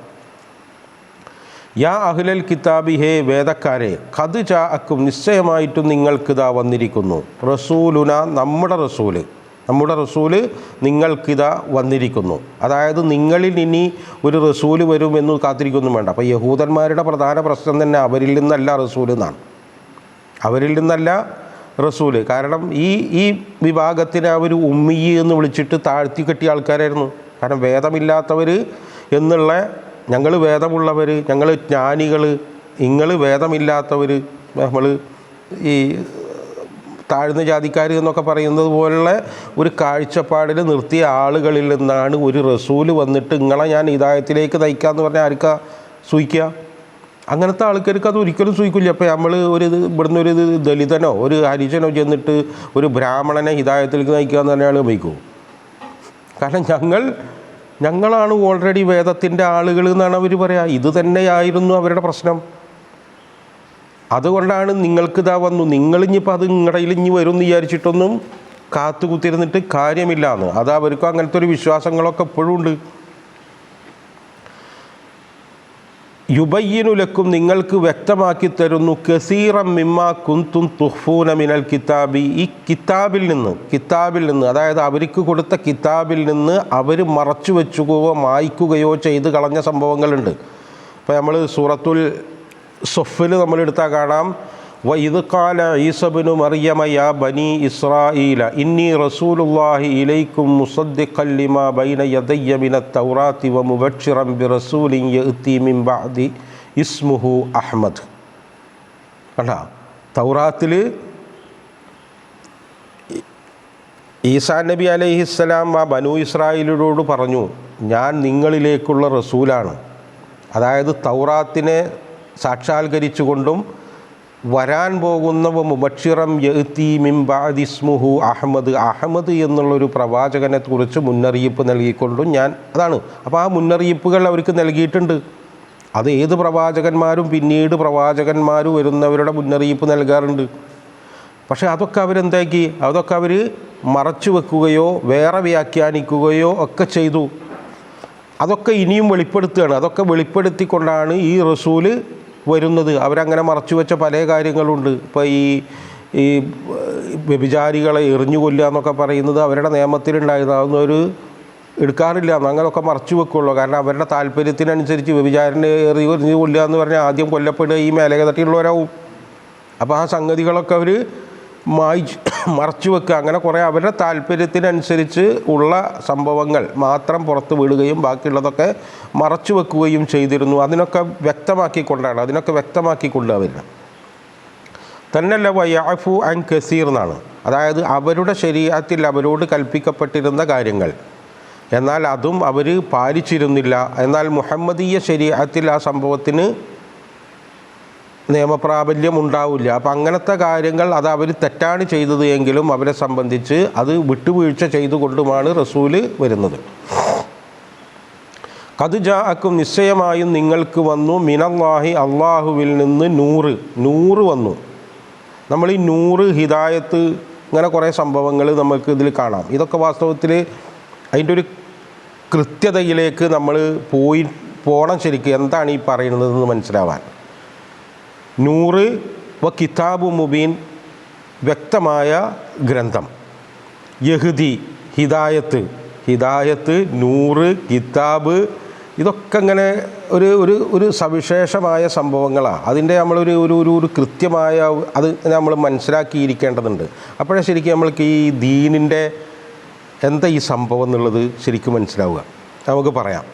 യാ അഹ്ലൽ കിതാബി, ഹേ വേദക്കാരെ, ഖദ് ജാഅക്കും, നിശ്ചയമായിട്ടും നിങ്ങൾക്കിതാ വന്നിരിക്കുന്നു, റസൂലുന, നമ്മുടെ റസൂല് നിങ്ങൾക്കിതാ വന്നിരിക്കുന്നു. അതായത് നിങ്ങളിൽ ഇനി ഒരു റസൂല് വരുമെന്ന് കാത്തിരിക്കൊന്നും വേണ്ട. അപ്പോൾ യഹൂദന്മാരുടെ പ്രധാന പ്രശ്നം തന്നെ അവരിൽ നിന്നല്ല റസൂല്. കാരണം ഈ വിഭാഗത്തിനെ അവർ ഉമ്മി എന്ന് വിളിച്ചിട്ട് താഴ്ത്തി കെട്ടിയ ആൾക്കാരായിരുന്നു. കാരണം വേദമില്ലാത്തവർ എന്നുള്ള, ഞങ്ങൾ വേദമുള്ളവർ, ഞങ്ങൾ ജ്ഞാനികൾ, നിങ്ങൾ വേദമില്ലാത്തവർ, നമ്മൾ ഈ താഴ്ന്ന ജാതിക്കാർ എന്നൊക്കെ പറയുന്നത് പോലുള്ള ഒരു കാഴ്ചപ്പാടിൽ നിർത്തിയ ആളുകളിൽ നിന്നാണ് ഒരു റസൂല് വന്നിട്ട് നിങ്ങളെ ഞാൻ ഹിദായത്തിലേക്ക് നയിക്കാമെന്ന് പറഞ്ഞാൽ ആർക്കാ സൂഹിക്കുക? അങ്ങനത്തെ ആൾക്കാർക്ക് അത് ഒരിക്കലും സൂഹിക്കില്ല. അപ്പോൾ നമ്മൾ ഇവിടുന്ന് ഒരു ദലിതനോ ഒരു ഹരിജനോ ചെന്നിട്ട് ഒരു ബ്രാഹ്മണനെ ഹിദായത്തിലേക്ക് നയിക്കുക എന്ന് പറഞ്ഞാൽ ഉപയോഗിക്കൂ. കാരണം ഞങ്ങളാണ് ഓൾറെഡി വേദത്തിൻ്റെ ആളുകൾ എന്നാണ് അവർ പറയുക. ഇത് തന്നെയായിരുന്നു അവരുടെ പ്രശ്നം. അതുകൊണ്ടാണ് നിങ്ങൾക്കിതാ വന്നു, നിങ്ങളിഞ്ഞിപ്പോൾ അത് നിങ്ങളുടെ ഇഞ്ഞി വരും എന്ന് വിചാരിച്ചിട്ടൊന്നും കാത്തുകുത്തിരുന്നിട്ട് കാര്യമില്ലാന്ന്. അത് അവർക്കും അങ്ങനത്തെ ഒരു വിശ്വാസങ്ങളൊക്കെ എപ്പോഴും ഉണ്ട്. യുബയ്യിനുലക്കും നിങ്ങൾക്ക് വ്യക്തമാക്കി തരുന്നു കസീറം മിമ്മാ കുന്തും തുഹ്ഫൂന മിനൽ കിതാബി, ഈ കിതാബിൽ നിന്ന് അതായത് അവർക്ക് കൊടുത്ത കിതാബിൽ നിന്ന് അവർ മറച്ചു വെച്ചുകയോ മായ്ക്കുകയോ ചെയ്ത് കളഞ്ഞ സംഭവങ്ങളുണ്ട്. ഇപ്പോൾ നമ്മൾ സൂറത്തുൽ സൊഫിൽ നമ്മളെടുത്താൽ കാണാം, വഇദ് ഖാല ഈസബ്നു മറിയമ യാ ബനി ഇസ്രായീല ഇന്നി റസൂലുള്ളാഹി ഇലൈക്കും മുസദ്ദിഖൻ ലിമാ ബൈന യദയ്യ മിനത് തൗറാത്തി വമുബശ്ശിറൻ ബിറസൂലിൻ യഅതി മിൻ ബഅദി ഇസ്മുഹു അഹ്മദ്. കണ്ടാ, തൗറാത്തിൽ ഈസാ നബി അലൈഹിസ്സലാം ആ ബനു ഇസ്രായേലിനോട് പറഞ്ഞു, ഞാൻ നിങ്ങളിലേക്കുള്ള റസൂലാണ്. അതായത് തൗറാത്തിനെ സാക്ഷാത്കരിച്ചുകൊണ്ടും വരാൻ പോകുന്ന മുബശ്ശിറം യഅതി മിൻ ബഅദി ഇസ്മുഹു അഹ്മദ്, അഹമ്മദ് എന്നുള്ളൊരു പ്രവാചകനെ കുറിച്ച് മുന്നറിയിപ്പ് നൽകിക്കൊണ്ടും ഞാൻ അതാണ്. അപ്പോൾ ആ മുന്നറിയിപ്പുകൾ അവർക്ക് നൽകിയിട്ടുണ്ട്. അത് ഏത് പ്രവാചകന്മാരും പിന്നീട് പ്രവാചകന്മാർ വരുന്നവരുടെ മുന്നറിയിപ്പ് നൽകാറുണ്ട്. പക്ഷേ അതൊക്കെ അവരെന്താക്കി, അതൊക്കെ അവർ മറച്ചു വെക്കുകയോ വേറെ വ്യാഖ്യാനിക്കുകയോ ഒക്കെ ചെയ്തു. അതൊക്കെ ഇനിയും വെളിപ്പെടുത്തുകയാണ്. അതൊക്കെ വെളിപ്പെടുത്തിക്കൊണ്ടാണ് ഈ റസൂല് വരുന്നത്. അവരങ്ങനെ മറച്ചു വെച്ച പല കാര്യങ്ങളുണ്ട്. ഇപ്പോൾ ഈ വ്യഭിചാരികളെ എറിഞ്ഞു കൊല്ലുക എന്നൊക്കെ പറയുന്നത് അവരുടെ നിയമത്തിലുണ്ടായിരുന്നു. ഒരു എടുക്കാറില്ല, അങ്ങനെയൊക്കെ മറച്ചു വെക്കുള്ളൂ. കാരണം അവരുടെ താല്പര്യത്തിനനുസരിച്ച് വ്യഭിചാരനെ എറിഞ്ഞു കൊല്ലുക എന്ന് പറഞ്ഞാൽ ആദ്യം കൊല്ലപ്പെടുക ഈ മേലക തട്ടിയുള്ളവരാവും. അപ്പോൾ ആ സംഗതികളൊക്കെ അവർ മറച്ചു വെക്കുക. അങ്ങനെ കുറേ അവരുടെ താല്പര്യത്തിനനുസരിച്ച് ഉള്ള സംഭവങ്ങൾ മാത്രം പുറത്ത് വിടുകയും ബാക്കിയുള്ളതൊക്കെ മറച്ചു വെക്കുകയും ചെയ്തിരുന്നു. അതിനൊക്കെ വ്യക്തമാക്കിക്കൊണ്ട് വരുന്നത് തന്നല്ല വയഅഫു അൻ കസീർ എന്നാണ്. അതായത് അവരുടെ ശരീഅത്തിൽ അവരോട് കൽപ്പിക്കപ്പെട്ടിരുന്ന കാര്യങ്ങൾ, എന്നാൽ അതും അവർ പാലിച്ചിരുന്നില്ല. എന്നാൽ മുഹമ്മദീയ ശരീഅത്തിൽ ആ സംഭവത്തിന് നിയമപ്രാബല്യം ഉണ്ടാവില്ല. അപ്പം അങ്ങനത്തെ കാര്യങ്ങൾ അത് അവർ തെറ്റാണ് ചെയ്തത് എങ്കിലും അവരെ സംബന്ധിച്ച് അത് വിട്ടുവീഴ്ച ചെയ്തുകൊണ്ടുമാണ് റസൂല് വരുന്നത്. ഖദ് ജാഅക്കും നിശ്ചയമായും നിങ്ങൾക്ക് വന്നു മിനല്ലാഹി അള്ളാഹുവിൽ നിന്ന് നൂറ് വന്നു. നമ്മൾ ഈ ഹിദായത്ത് ഇങ്ങനെ കുറേ സംഭവങ്ങൾ നമുക്ക് ഇതിൽ കാണാം. ഇതൊക്കെ വാസ്തവത്തിൽ അതിൻ്റെ ഒരു കൃത്യതയിലേക്ക് നമ്മൾ പോകണം. ശരിക്കും എന്താണ് ഈ പറയുന്നതെന്ന് മനസ്സിലാവാൻ. വ കിതാബു മുബീൻ, വ്യക്തമായ ഗ്രന്ഥം. യഹ്ദി, ഹിദായത്ത്, കിതാബ്, ഇതൊക്കെ ഇങ്ങനെ ഒരു സവിശേഷമായ സംഭവങ്ങളാണ്. അതിൻ്റെ നമ്മളൊരു കൃത്യമായ അത് നമ്മൾ മനസ്സിലാക്കിയിരിക്കേണ്ടതുണ്ട്. അപ്പോഴേ ശരിക്കും നമ്മൾക്ക് ഈ ദീനിൻ്റെ എന്താ ഈ സംഭവം എന്നുള്ളത് ശരിക്കും മനസ്സിലാവുക. നമുക്ക് പറയാം.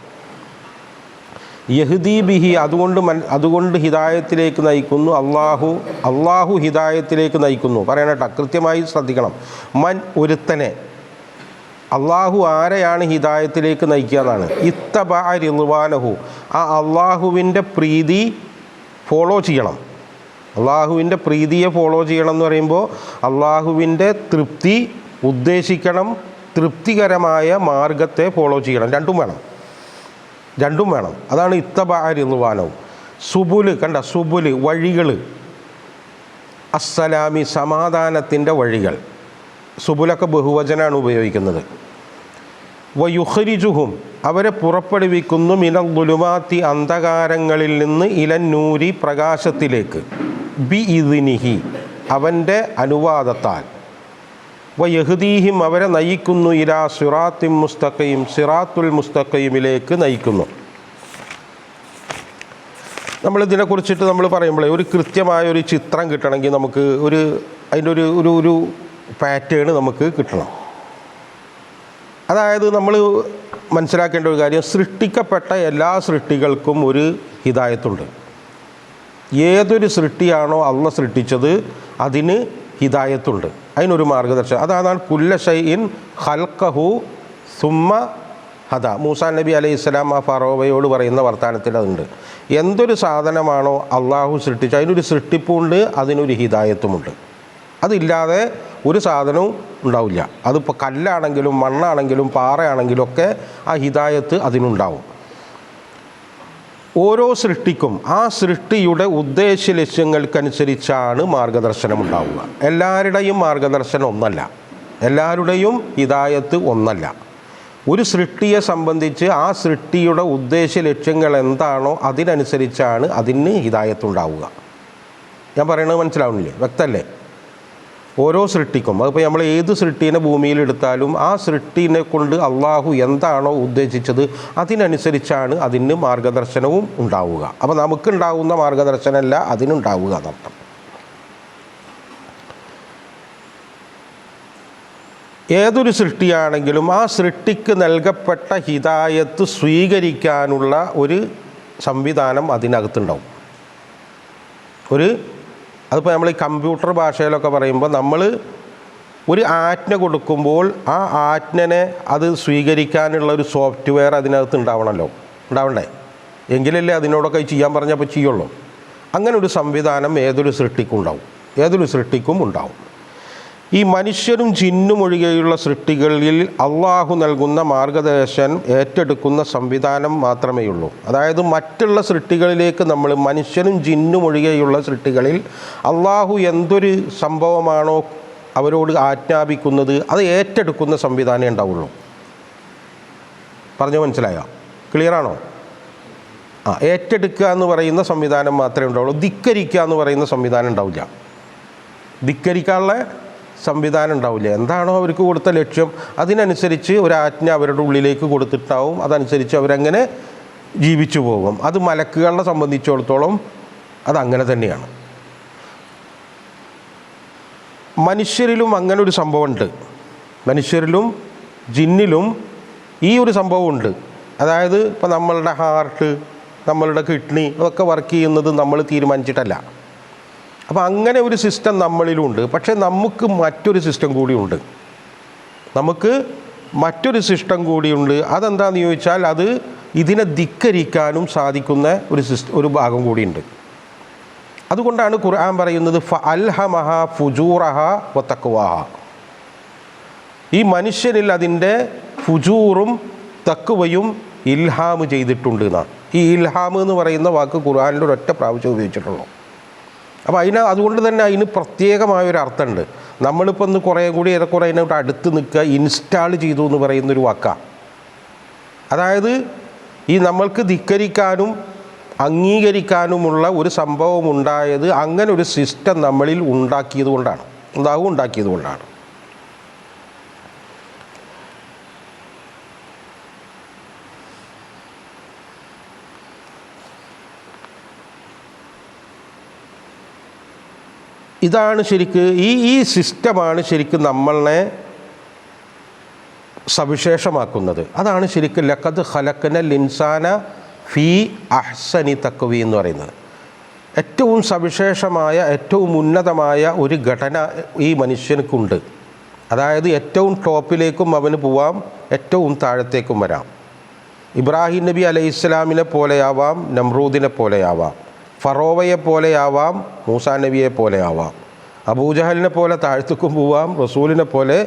യഹ്ദി ബിഹി, അതുകൊണ്ട് ഹിദായത്തിലേക്ക് നയിക്കുന്നു. അള്ളാഹു ഹിദായത്തിലേക്ക് നയിക്കുന്നു. പറയണേട്ടാ, കൃത്യമായി ശ്രദ്ധിക്കണം. മൻ, ഒരുത്തനെ. അള്ളാഹു ആരെയാണ് ഹിദായത്തിലേക്ക് നയിക്കുക എന്നാണ്. ഇത്തബഅ റിദ്വാനഹു, ആ അള്ളാഹുവിൻ്റെ പ്രീതി ഫോളോ ചെയ്യണം. അള്ളാഹുവിൻ്റെ പ്രീതിയെ ഫോളോ ചെയ്യണം എന്ന് പറയുമ്പോൾ അള്ളാഹുവിൻ്റെ തൃപ്തി ഉദ്ദേശിക്കണം, തൃപ്തികരമായ മാർഗത്തെ ഫോളോ ചെയ്യണം. രണ്ടും വേണം. അതാണ് ഇത്തബഅ റിദ്വാനഹു. സുബുല്, സുബുല് വഴികൾ, അസ്സലാമി സമാധാനത്തിൻ്റെ വഴികൾ. സുബുലൊക്കെ ബഹുവചനാണ് ഉപയോഗിക്കുന്നത്. വയുഖ്രിജുഹും, അവരെ പുറപ്പെടുവിക്കുന്നു മിനൽ ദുലുമാത്തി, അന്ധകാരങ്ങളിൽ നിന്ന്, ഇലന്നൂരി, പ്രകാശത്തിലേക്ക്, ബി ഇദ്നിഹി, അവൻ്റെ അനുവാദത്താൽ. വയഹ്ദീഹിം, അവരെ നയിക്കുന്നു ഇലാ സിറാത്തിൻ മുസ്തഖീം, സിറാത്തുൽ മുസ്തഖീമിലേക്ക് നയിക്കുന്നു. നമ്മളിതിനെക്കുറിച്ചിട്ട് നമ്മൾ പറയുമ്പോഴേ ഒരു കൃത്യമായൊരു ചിത്രം കിട്ടണമെങ്കിൽ നമുക്ക് അതിൻ്റെ ഒരു പാറ്റേൺ നമുക്ക് കിട്ടണം. അതായത് നമ്മൾ മനസ്സിലാക്കേണ്ട ഒരു കാര്യം, സൃഷ്ടിക്കപ്പെട്ട എല്ലാ സൃഷ്ടികൾക്കും ഒരു ഹിദായത്തുണ്ട്. ഏതൊരു സൃഷ്ടിയാണോ അള്ളാഹ് സൃഷ്ടിച്ചത് അതിന് ഹിദായത്തുണ്ട്. അതിനൊരു മാർഗ്ഗദർശനം. അതാണ് കുല്ല ഷൈഇൻ ഖൽഖഹു സുമ്മ ഹദ. മൂസാ നബി അലൈഹി സ്വലാം ആ ഫറോവയോട് പറയുന്ന വർത്തമാനത്തിൽ അതുണ്ട്. എന്തൊരു സാധനമാണോ അള്ളാഹു സൃഷ്ടിച്ചു അതിനൊരു സൃഷ്ടിപ്പുണ്ട്, അതിനൊരു ഹിദായത്തുമുണ്ട്. അതില്ലാതെ ഒരു സാധനവും ഉണ്ടാവില്ല. അതിപ്പോൾ കല്ലാണെങ്കിലും മണ്ണാണെങ്കിലും പാറയാണെങ്കിലും ഒക്കെ ആ ഹിദായത്ത് അതിനുണ്ടാവും. ഓരോ സൃഷ്ടിക്കും ആ സൃഷ്ടിയുടെ ഉദ്ദേശ ലക്ഷ്യങ്ങൾക്കനുസരിച്ചാണ് മാർഗദർശനം ഉണ്ടാവുക. എല്ലാവരുടെയും മാർഗദർശനം ഒന്നല്ല, എല്ലാവരുടെയും ഹിദായത്ത് ഒന്നല്ല. ഒരു സൃഷ്ടിയെ സംബന്ധിച്ച് ആ സൃഷ്ടിയുടെ ഉദ്ദേശ ലക്ഷ്യങ്ങൾ എന്താണോ അതിനനുസരിച്ചാണ് അതിന് ഹിദായത്ത് ഉണ്ടാവുക. ഞാൻ പറയുന്നത് മനസ്സിലാവുന്നില്ലേ? വ്യക്തമല്ലേ? ഓരോ സൃഷ്ടിക്കും, അതിപ്പോൾ നമ്മൾ ഏത് സൃഷ്ടിനെ ഭൂമിയിൽ എടുത്താലും ആ സൃഷ്ടിനെ കൊണ്ട് അള്ളാഹു എന്താണോ ഉദ്ദേശിച്ചത് അതിനനുസരിച്ചാണ് അതിന് മാർഗദർശനവും ഉണ്ടാവുക. അപ്പോൾ നമുക്കുണ്ടാവുന്ന മാർഗദർശനമല്ല അതിനുണ്ടാവുക എന്നർത്ഥം. ഏതൊരു സൃഷ്ടിയാണെങ്കിലും ആ സൃഷ്ടിക്ക് നൽകപ്പെട്ട ഹിദായത്ത് സ്വീകരിക്കാനുള്ള ഒരു സംവിധാനം അതിനകത്തുണ്ടാവും. അതിപ്പോൾ നമ്മൾ ഈ കമ്പ്യൂട്ടർ ഭാഷയിലൊക്കെ പറയുമ്പോൾ നമ്മൾ ഒരു ആജ്ഞ കൊടുക്കുമ്പോൾ ആ ആജ്ഞനെ അത് സ്വീകരിക്കാനുള്ള ഒരു സോഫ്റ്റ്വെയർ അതിനകത്ത് ഉണ്ടാവണ്ടേ? എങ്കിലല്ലേ അതിനോടൊക്കെ ചെയ്യാൻ പറഞ്ഞപ്പോൾ ചെയ്യുള്ളൂ. അങ്ങനെ ഒരു സംവിധാനം ഏതൊരു സൃഷ്ടിക്കും ഉണ്ടാവും. ഈ മനുഷ്യരും ജിന്നും ഒഴികെയുള്ള സൃഷ്ടികളിൽ അള്ളാഹു നൽകുന്ന മാർഗദർശനം ഏറ്റെടുക്കുന്ന സംവിധാനം മാത്രമേ ഉള്ളൂ. അതായത് മറ്റുള്ള സൃഷ്ടികളിലേക്ക് നമ്മൾ മനുഷ്യനും ജിന്നും ഒഴികെയുള്ള സൃഷ്ടികളിൽ അള്ളാഹു എന്തൊരു സംഭവമാണോ അവരോട് ആജ്ഞാപിക്കുന്നത് അത് ഏറ്റെടുക്കുന്ന സംവിധാനമേ ഉണ്ടാവുള്ളൂ. പറഞ്ഞു മനസ്സിലായോ? ക്ലിയറാണോ? ഏറ്റെടുക്കുക എന്ന് പറയുന്ന സംവിധാനം മാത്രമേ ഉണ്ടാവുള്ളൂ. ധിക്കരിക്കുക എന്ന് പറയുന്ന സംവിധാനം ഉണ്ടാവില്ല. ധിക്കരിക്കാനുള്ള സംവിധാനം ഉണ്ടാവില്ല. എന്താണോ അവർക്ക് കൊടുത്ത ലക്ഷ്യം അതിനനുസരിച്ച് ഒരു ആജ്ഞ അവരുടെ ഉള്ളിലേക്ക് കൊടുത്തിട്ടാവും, അതനുസരിച്ച് അവരങ്ങനെ ജീവിച്ചു പോകും. അത് മലക്കുകളെ സംബന്ധിച്ചിടത്തോളം അതങ്ങനെ തന്നെയാണ്. മനുഷ്യരിലും അങ്ങനെ ഒരു സംഭവമുണ്ട്. മനുഷ്യരിലും ജിന്നിലും ഈ ഒരു സംഭവമുണ്ട്. അതായത് ഇപ്പോൾ നമ്മളുടെ ഹാർട്ട്, നമ്മളുടെ കിഡ്നി അതൊക്കെ വർക്ക് ചെയ്യുന്നത് നമ്മൾ തീരുമാനിച്ചിട്ടല്ല. അപ്പോൾ അങ്ങനെ ഒരു സിസ്റ്റം നമ്മളിലുണ്ട്. പക്ഷേ നമുക്ക് മറ്റൊരു സിസ്റ്റം കൂടിയുണ്ട്. അതെന്താണെന്ന് ചോദിച്ചാൽ അത് ഇതിനെ ധിക്കരിക്കാനും സാധിക്കുന്ന ഒരു ഭാഗം കൂടിയുണ്ട്. അതുകൊണ്ടാണ് ഖുർആൻ പറയുന്നത് ഫഅൽഹമഹ ഫുജൂറഹ വതഖ്വാഹ. ഈ മനുഷ്യനിൽ അതിൻ്റെ ഫുജൂറും തഖ്വയും ഇൽഹാം ചെയ്തിട്ടുണ്ട് എന്നാണ്. ഈ ഇൽഹാം എന്ന് പറയുന്ന വാക്ക് ഖുർആനിൽ ഒരൊറ്റ പ്രാവശ്യം ഉപയോഗിച്ചിട്ടുള്ളൂ. അപ്പോൾ അതുകൊണ്ട് തന്നെ അതിന് പ്രത്യേകമായൊരു അർത്ഥമുണ്ട്. നമ്മളിപ്പോൾ ഒന്ന് കുറേ കൂടി ഏറെക്കുറെ അതിനോട്ട് അടുത്ത് നിൽക്കുക, ഇൻസ്റ്റാൾ ചെയ്തു എന്ന് പറയുന്നൊരു വാക്കാണ്. അതായത് ഈ നമ്മൾക്ക് ധിക്കരിക്കാനും അംഗീകരിക്കാനുമുള്ള ഒരു സംഭവം ഉണ്ടായത് അങ്ങനെ ഒരു സിസ്റ്റം നമ്മളിൽ ഉണ്ടാക്കിയത് കൊണ്ടാണ്. ഇതാണ് ഈ സിസ്റ്റമാണ് ശരിക്കും നമ്മളെ സവിശേഷമാക്കുന്നത്. അതാണ് ശരിക്കും ലഖദ് ഖലഖനൽ ഇൻസാന ഫീ അഹ്സനി തഖ്വീം എന്ന് പറയുന്നത്. ഏറ്റവും സവിശേഷമായ ഏറ്റവും ഉന്നതമായ ഒരു ഘടന ഈ മനുഷ്യനുക്കുണ്ട്. അതായത് ഏറ്റവും ടോപ്പിലേക്കും അവന് പോവാം, ഏറ്റവും താഴത്തേക്കും വരാം. ഇബ്രാഹിം നബി അലൈഹിസ്സലാമിനെ പോലെയാവാം, നമ്രൂദിനെ പോലെയാവാം, ഫറോവയെ പോലെയാവാം, മൂസാ നബിയെ പോലെയാവാം, അബൂജഹലിനെ പോലെ താഴ്ത്തേക്കും പോവാം, റസൂലിനെ പോലെ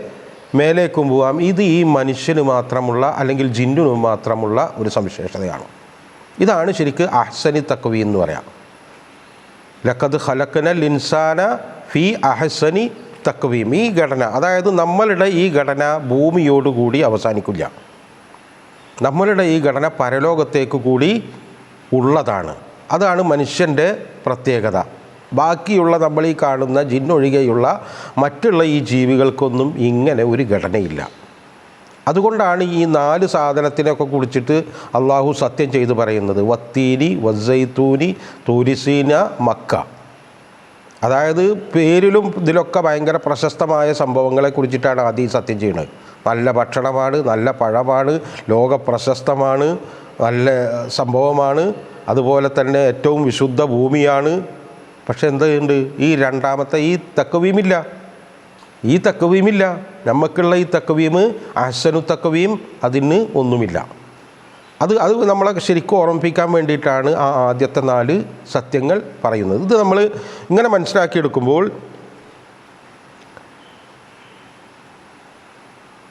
മേലേക്കും പോവാം. ഇത് ഈ മനുഷ്യന് മാത്രമുള്ള അല്ലെങ്കിൽ ജിന്നിന് മാത്രമുള്ള ഒരു സവിശേഷതയാണ്. ഇതാണ് ശരിക്ക് അഹ്സനി തഖ്വീം എന്ന് പറയാം. ലഖദ് ഖലഖനൽ ഇൻസാന ഫീ അഹ്സനി തഖ്വീം. ഈ ഘടന, അതായത് നമ്മളുടെ ഈ ഘടന ഭൂമിയോടുകൂടി അവസാനിക്കില്ല. നമ്മളുടെ ഈ ഘടന പരലോകത്തേക്ക് കൂടി ഉള്ളതാണ്. അതാണ് മനുഷ്യൻ്റെ പ്രത്യേകത. ബാക്കിയുള്ള നമ്മൾ ഈ കാണുന്ന ജിന്നൊഴികെയുള്ള മറ്റുള്ള ഈ ജീവികൾക്കൊന്നും ഇങ്ങനെ ഒരു ഘടനയില്ല. അതുകൊണ്ടാണ് ഈ 4 സാധനത്തിനൊക്കെ കുറിച്ചിട്ട് അള്ളാഹു സത്യം ചെയ്ത് പറയുന്നത് വത്തീനി വസ്സൈത്തൂനി തൂരിസീന മക്ക. അതായത് പേരിലും ഇതിലൊക്കെ ഭയങ്കര പ്രശസ്തമായ സംഭവങ്ങളെ കുറിച്ചിട്ടാണ് ആദ്യം സത്യം ചെയ്യുന്നത്. നല്ല ഭക്ഷണമാണ്, നല്ല പഴമാണ്, ലോക പ്രശസ്തമാണ്, നല്ല സംഭവമാണ്, അതുപോലെ തന്നെ ഏറ്റവും വിശുദ്ധ ഭൂമിയാണ്. പക്ഷെ എന്തുണ്ട്? ഈ രണ്ടാമത്തെ ഈ തഖ്വീമില്ല. ഈ തക്വീമില്ല. നമുക്കുള്ള ഈ തക്വീം അഹ്സനു തക്വീം അതിന് ഒന്നുമില്ല. അത് നമ്മളെ ശരിക്കും ഓർമ്മിപ്പിക്കാൻ വേണ്ടിയിട്ടാണ് ആ ആദ്യത്തെ 4 സത്യങ്ങൾ പറയുന്നത്. ഇത് നമ്മൾ ഇങ്ങനെ മനസ്സിലാക്കിയെടുക്കുമ്പോൾ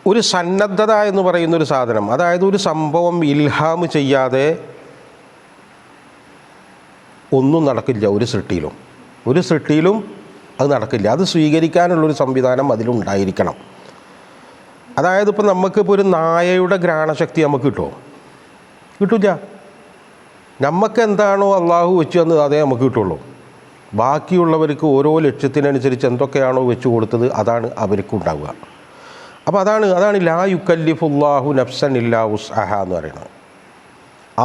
ഒരു സന്നദ്ധത എന്ന് പറയുന്നൊരു സാധനം, അതായത് ഒരു സംഭവം ഇൽഹാം ചെയ്യാതെ ഒന്നും നടക്കില്ല. ഒരു സൃഷ്ടിയിലും അത് നടക്കില്ല. അത് സ്വീകരിക്കാനുള്ളൊരു സംവിധാനം അതിലുണ്ടായിരിക്കണം. അതായത് ഇപ്പോൾ നമുക്കിപ്പോൾ ഒരു നായയുടെ ഘ്രാണശക്തി നമുക്ക് കിട്ടില്ല. നമുക്ക് എന്താണോ അള്ളാഹു വെച്ച് തന്നത് അതേ നമുക്ക് കിട്ടുള്ളൂ. ബാക്കിയുള്ളവർക്ക് ഓരോ ലക്ഷ്യത്തിനനുസരിച്ച് എന്തൊക്കെയാണോ വെച്ച് കൊടുത്തത് അതാണ് അവർക്കും ഉണ്ടാവുക. അപ്പോൾ അതാണ് ലാ യുക്കല്ലിഫുല്ലാഹു നഫ്സൻ ഇല്ലാ വുസ്അഹ എന്ന് പറയുന്നത്.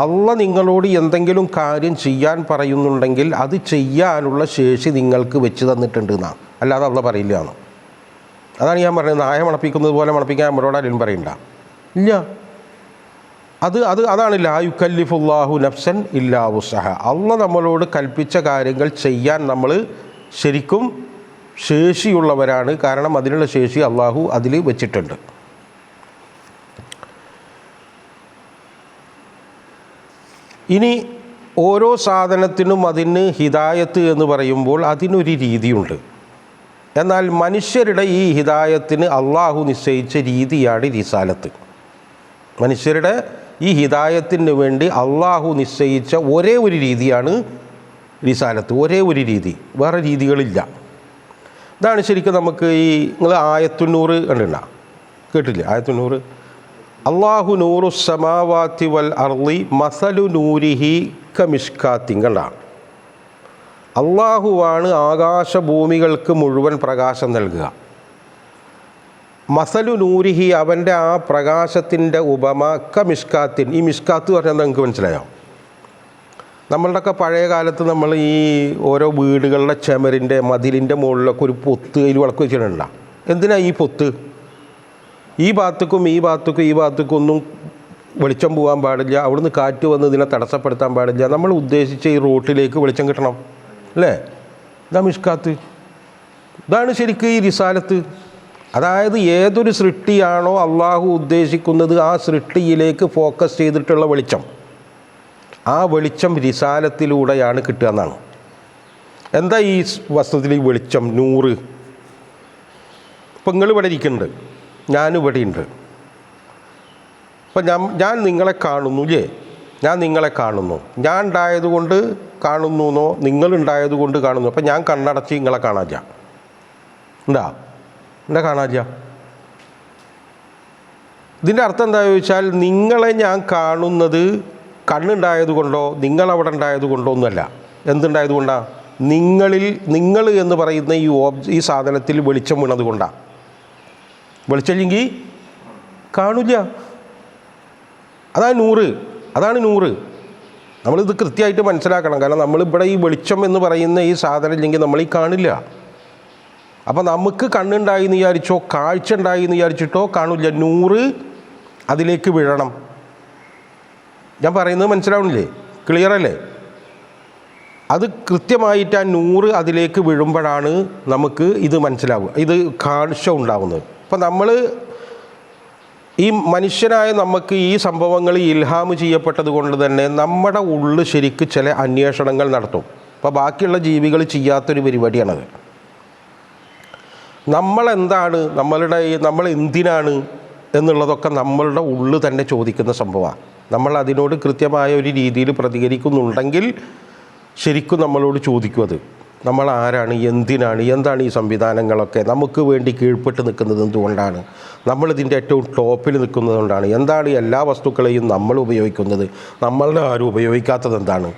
അള്ളാഹ് നിങ്ങളോട് എന്തെങ്കിലും കാര്യം ചെയ്യാൻ പറയുന്നുണ്ടെങ്കിൽ അത് ചെയ്യാനുള്ള ശേഷി നിങ്ങൾക്ക് വെച്ച് തന്നിട്ടുണ്ട് എന്നാണ്, അല്ലാതെ അള്ളാഹ് പറയില്ല എന്ന്. അതാണ് ഞാൻ പറയുന്നത്. നായ മണപ്പിക്കുന്നത് പോലെ മണപ്പിക്കാൻ നമ്മളോട് ആരും പറയണ്ട. ഇല്ല. അതാണ് ലാ യുക്കല്ലിഫുല്ലാഹു നഫ്സൻ ഇല്ലാ വുസ്അഹ. അള്ളാഹ് നമ്മളോട് കൽപ്പിച്ച കാര്യങ്ങൾ ചെയ്യാൻ നമ്മൾ ശരിക്കും ശേഷിയുള്ളവരാണ്. കാരണം അതിനുള്ള ശേഷി അള്ളാഹു അതിൽ വെച്ചിട്ടുണ്ട്. ഇനി ഓരോ സാധനത്തിനും അതിന് ഹിദായത്ത് എന്ന് പറയുമ്പോൾ അതിനൊരു രീതിയുണ്ട്. എന്നാൽ മനുഷ്യരുടെ ഈ ഹിദായത്തിന് അള്ളാഹു നിശ്ചയിച്ച രീതിയാണ് റിസാലത്ത്. മനുഷ്യരുടെ ഈ ഹിദായത്തിന് വേണ്ടി അള്ളാഹു നിശ്ചയിച്ച ഒരേ ഒരു രീതിയാണ് റിസാലത്ത്. ഒരേ ഒരു രീതി, വേറെ രീതികളില്ല. ഇതാണ് ശരിക്കും നമുക്ക് നിങ്ങൾ ആയത്തുന്നൂറ് കണ്ടിട്ടുണ്ടോ? കേട്ടില്ലേ ആയത്തുന്നൂറ്? അള്ളാഹു നൂറു സമാവാത്തി വൽ അർളി മസലു നൂരിഹി കമിഷ്കാത്തിൻ. കണ്ട, അള്ളാഹുവാണ് ആകാശഭൂമികൾക്ക് മുഴുവൻ പ്രകാശം നൽകുക. മസലു നൂരിഹി, അവൻ്റെ ആ പ്രകാശത്തിൻ്റെ ഉപമ കമിഷ്കാത്തിൻ. ഈ മിഷ്കാത്ത് പറഞ്ഞാൽ നിങ്ങൾക്ക് മനസ്സിലായോ? നമ്മളുടെയൊക്കെ പഴയ കാലത്ത് നമ്മൾ ഈ ഓരോ വീടുകളുടെ ചുമരിൻ്റെ മതിലിൻ്റെ മുകളിലൊക്കെ ഒരു പൊത്ത് അതിൽ വിളക്ക് വെച്ചിട്ടുണ്ടോ? എന്തിനാ ഈ പൊത്ത്? ഈ ഭാഗത്തേക്കും ഒന്നും വെളിച്ചം പോകാൻ പാടില്ല, അവിടുന്ന് കാറ്റ് വന്ന് ഇതിനെ തടസ്സപ്പെടുത്താൻ പാടില്ല. നമ്മൾ ഉദ്ദേശിച്ച ഈ റോട്ടിലേക്ക് വെളിച്ചം കിട്ടണം, അല്ലേ? ഇതാ മിഷ്കാത്ത്. ഇതാണ് ശരിക്കും ഈ റിസാലത്ത്. അതായത് ഏതൊരു സൃഷ്ടിയാണോ അള്ളാഹു ഉദ്ദേശിക്കുന്നത് ആ സൃഷ്ടിയിലേക്ക് ഫോക്കസ് ചെയ്തിട്ടുള്ള വെളിച്ചം, ആ വെളിച്ചം റിസാലത്തിലൂടെയാണ് കിട്ടുക എന്നാണ്. എന്താ ഈ വസ്തുത്തിൽ ഈ വെളിച്ചം? നൂറ്. ഇപ്പം നിങ്ങൾ ഇവിടെ ഇരിക്കുന്നുണ്ട്, ഞാനിവിടെ ഉണ്ട്. അപ്പം ഞാൻ നിങ്ങളെ കാണുന്നു, ഇല്ലേ? ഞാൻ നിങ്ങളെ കാണുന്നു. ഞാൻ ഉണ്ടായതുകൊണ്ട് കാണുന്നു എന്നോ നിങ്ങളുണ്ടായതുകൊണ്ട് കാണുന്നു? അപ്പം ഞാൻ കണ്ണടച്ച് നിങ്ങളെ കാണാനില്ല. എന്താ കാണാനില്ല? ഇതിൻ്റെ അർത്ഥം എന്താ ചോദിച്ചാൽ, നിങ്ങളെ ഞാൻ കാണുന്നത് കണ്ണുണ്ടായത് കൊണ്ടോ നിങ്ങളവിടെ ഉണ്ടായത് കൊണ്ടോ ഒന്നുമല്ല. എന്തുണ്ടായത് കൊണ്ടാണ്? നിങ്ങൾ എന്ന് പറയുന്ന ഈ സാധനത്തിൽ വെളിച്ചം വീണത് കൊണ്ടാണ്. വെളിച്ചമില്ലെങ്കിൽ കാണില്ല. അതാണ് നൂറ്. നമ്മളിത് കൃത്യമായിട്ട് മനസ്സിലാക്കണം. കാരണം നമ്മളിവിടെ ഈ വെളിച്ചം എന്ന് പറയുന്ന ഈ സാധനം ഇല്ലെങ്കിൽ നമ്മൾ ഈ കാണില്ല. അപ്പം നമുക്ക് കണ്ണുണ്ടായി എന്ന് വിചാരിച്ചോ കാഴ്ച ഉണ്ടായി എന്ന് വിചാരിച്ചിട്ടോ കാണില്ല. നൂറ് അതിലേക്ക് വീഴണം. ഞാൻ പറയുന്നത് മനസ്സിലാവണില്ലേ? ക്ലിയർ അല്ലേ? അത് കൃത്യമായിട്ട് ആ നൂറ് അതിലേക്ക് വീഴുമ്പോഴാണ് നമുക്ക് ഇത് മനസ്സിലാവുക, ഇത് കാഴ്ച ഉണ്ടാവുന്നത്. അപ്പം നമ്മൾ ഈ മനുഷ്യനായ നമുക്ക് ഈ സംഭവങ്ങൾ ഇൽഹാം ചെയ്യപ്പെട്ടത് കൊണ്ട് തന്നെ നമ്മുടെ ഉള്ളിൽ ശരിക്ക് ചില അന്വേഷണങ്ങൾ നടത്തും. അപ്പോൾ ബാക്കിയുള്ള ജീവികൾ ചെയ്യാത്തൊരു പരിപാടിയാണത്. നമ്മളെന്താണ്, നമ്മൾ എന്തിനാണ് എന്നുള്ളതൊക്കെ നമ്മളുടെ ഉള്ളിൽ തന്നെ ചോദിക്കുന്ന സംഭവമാണ്. നമ്മൾ അതിനോട് കൃത്യമായ ഒരു രീതിയിൽ പ്രതികരിക്കുന്നുണ്ടെങ്കിൽ ശരിക്കും നമ്മളോട് ചോദിക്കും അത്. നമ്മൾ ആരാണ്, എന്താണ് ഈ സംവിധാനങ്ങളൊക്കെ, നമുക്ക് വേണ്ടി കീഴ്പ്പെട്ട് നിൽക്കുന്നത് എന്തുകൊണ്ടാണ്, നമ്മളിതിൻ്റെ ഏറ്റവും ടോപ്പിൽ നിൽക്കുന്നത് കൊണ്ടാണ്, എന്താണ് എല്ലാ വസ്തുക്കളെയും നമ്മൾ ഉപയോഗിക്കുന്നത്, നമ്മളുടെ ആരും ഉപയോഗിക്കാത്തത് എന്താണ്?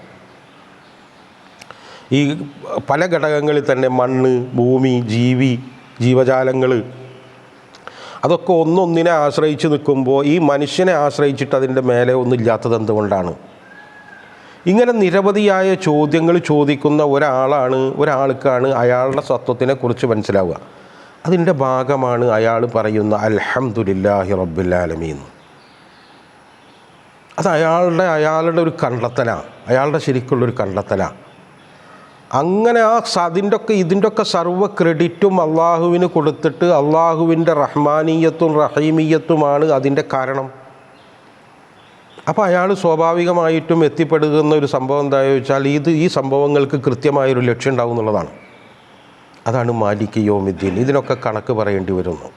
ഈ പല ഘടകങ്ങളിൽ തന്നെ മണ്ണ്, ഭൂമി, ജീവജാലങ്ങൾ, അതൊക്കെ ഒന്നൊന്നിനെ ആശ്രയിച്ച് നിൽക്കുമ്പോൾ ഈ മനുഷ്യനെ ആശ്രയിച്ചിട്ട് അതിൻ്റെ മേലെ ഒന്നുമില്ലാത്തത് എന്തുകൊണ്ടാണ്? ഇങ്ങനെ നിരവധിയായ ചോദ്യങ്ങൾ ചോദിക്കുന്ന ഒരാൾക്കാണ് അയാളുടെ സത്വത്തിനെ കുറിച്ച് മനസ്സിലാവുക. അതിൻ്റെ ഭാഗമാണ് അയാൾ പറയുന്ന അൽഹംദുലില്ലാഹി റബ്ബിൽ ആലമീൻ. അത് അയാളുടെ ഒരു കണ്ടെത്തലാണ്, അയാളുടെ ശരിക്കുള്ളൊരു കണ്ടെത്തലാണ്. അങ്ങനെ ഇതിൻ്റെയൊക്കെ സർവ്വ ക്രെഡിറ്റും അള്ളാഹുവിന് കൊടുത്തിട്ട് അള്ളാഹുവിൻ്റെ റഹ്മാനീയത്തും റഹീമിയത്തുമാണ് അതിൻ്റെ കാരണം. അപ്പോൾ അയാൾ സ്വാഭാവികമായിട്ടും എത്തിപ്പെടുന്ന ഒരു സംഭവം എന്താണെന്ന് വെച്ചാൽ ഈ സംഭവങ്ങൾക്ക് കൃത്യമായൊരു ലക്ഷ്യം ഉണ്ടാവും എന്നുള്ളതാണ്. അതാണ് മാലിക് യൗമിദ്ദീൻ. ഇതിനൊക്കെ കണക്ക് പറയേണ്ടി വരുന്നു.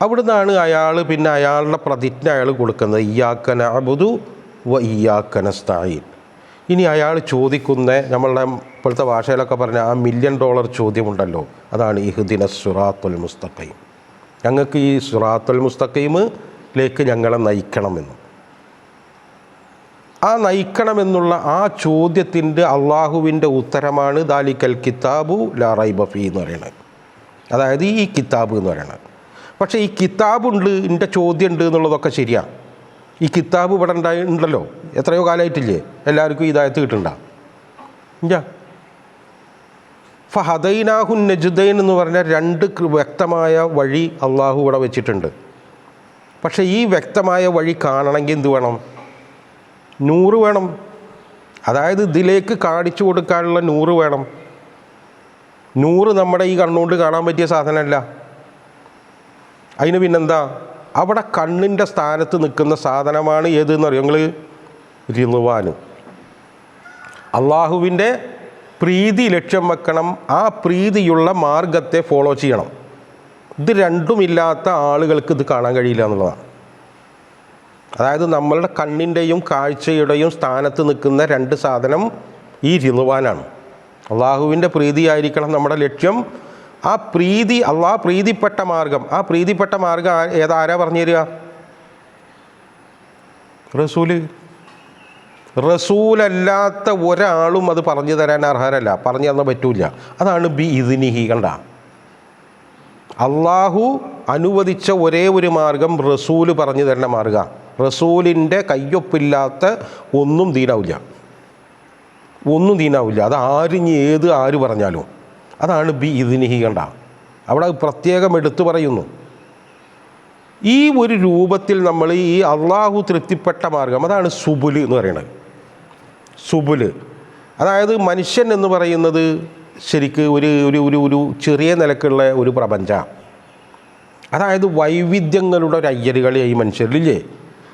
അവിടുന്നാണ് പിന്നെ അയാളുടെ പ്രതിജ്ഞ അയാൾ കൊടുക്കുന്നത്, ഇയ്യാക നഅ്ബുദു വ ഇയ്യാക നസ്തഈൻ. ഇനി അയാൾ ചോദിക്കുന്ന നമ്മളുടെ ഇപ്പോഴത്തെ ഭാഷയിലൊക്കെ പറഞ്ഞ ആ $1 മില്യൺ ചോദ്യമുണ്ടല്ലോ, അതാണ് ഇഹ്ദിനസ് സിറാത്തുൽ മുസ്തഖീം. ഞങ്ങൾക്ക് ഈ സിറാത്തുൽ മുസ്തഖീമിലേക്ക് ഞങ്ങളെ നയിക്കണമെന്ന്. ആ നയിക്കണമെന്നുള്ള ആ ചോദ്യത്തിൻ്റെ അള്ളാഹുവിൻ്റെ ഉത്തരമാണ് ദാലിക്കൽ കിതാബു ലാ റൈബ ഫീ എന്ന് പറയുന്നത്. അതായത് ഈ കിതാബ് എന്ന് പറയുന്നത്. പക്ഷേ ഈ കിതാബുണ്ട്, എൻ്റെ ചോദ്യം ഉണ്ട് എന്നുള്ളതൊക്കെ ശരിയാണ്. ഈ കിതാബ് ഇവിടെ ഉണ്ടല്ലോ, എത്രയോ കാലമായിട്ടില്ലേ എല്ലാവർക്കും ഹിദായത്ത് കിട്ടണ്ട. ഫഹദൈനാഹു നജ്ദൈൻ എന്ന് പറഞ്ഞാൽ 2 വ്യക്തമായ വഴി അള്ളാഹു ഇവിടെ വെച്ചിട്ടുണ്ട്. പക്ഷേ ഈ വ്യക്തമായ വഴി കാണണമെങ്കിൽ എന്ത് വേണം? നൂറ് വേണം. അതായത് ഇതിലേക്ക് കാണിച്ചു കൊടുക്കാനുള്ള നൂറ് വേണം. നൂറ് നമ്മുടെ ഈ കണ്ണുകൊണ്ട് കാണാൻ പറ്റിയ സാധനമല്ല. അതിന് പിന്നെന്താ? അവിടെ കണ്ണിൻ്റെ സ്ഥാനത്ത് നിൽക്കുന്ന സാധനമാണ് ഏതെന്ന് അറിയോ നിങ്ങൾ? റിളുവാൻ. അള്ളാഹുവിൻ്റെ പ്രീതി ലക്ഷ്യം വെക്കണം, ആ പ്രീതിയുള്ള മാർഗത്തെ ഫോളോ ചെയ്യണം. ഇത് രണ്ടുമില്ലാത്ത ആളുകൾക്ക് ഇത് കാണാൻ കഴിയില്ല എന്നുള്ളതാണ്. അതായത് നമ്മളുടെ കണ്ണിൻ്റെയും കാഴ്ചയുടെയും സ്ഥാനത്ത് നിൽക്കുന്ന 2 സാധനം ഈ റിളുവാനാണ്. അള്ളാഹുവിൻ്റെ പ്രീതിയായിരിക്കണം നമ്മുടെ ലക്ഷ്യം. ആ പ്രീതി, അള്ളാഹ് പ്രീതിപ്പെട്ട മാർഗം, ആ പ്രീതിപ്പെട്ട മാർഗം ആരാ പറഞ്ഞു തരിക? റസൂലല്ലാത്ത ഒരാളും അത് പറഞ്ഞു തരാൻ അർഹരല്ല, പറഞ്ഞു തരാൻ പറ്റൂല. അതാണ് ബി ഇദ്നിഹി. കണ്ട, അള്ളാഹു അനുവദിച്ച ഒരേ ഒരു മാർഗം റസൂല് പറഞ്ഞു തരുന്ന മാർഗം. റസൂലിൻ്റെ കയ്യൊപ്പില്ലാത്ത ഒന്നും ദീനാവില്ല, ഒന്നും ദീനാവില്ല. അത് ആര് പറഞ്ഞാലും അതാണ് ബി ഇദ്നിഹി. കണ്ട, അവിടെ പ്രത്യേകം എടുത്തു പറയുന്നു. ഈ ഒരു രൂപത്തിൽ നമ്മൾ ഈ അള്ളാഹു തൃപ്തിപ്പെട്ട മാർഗം, അതാണ് സുബുല് എന്ന് പറയുന്നത്. സുബുല് അതായത് മനുഷ്യൻ എന്ന് പറയുന്നത് ശരിക്ക് ഒരു ചെറിയ നിലക്കുള്ള ഒരു പ്രപഞ്ചമാണ്. അതായത് വൈവിധ്യങ്ങളുടെ ഒരു അയ്യരുകളെ ഈ മനുഷ്യരിലില്ലേ.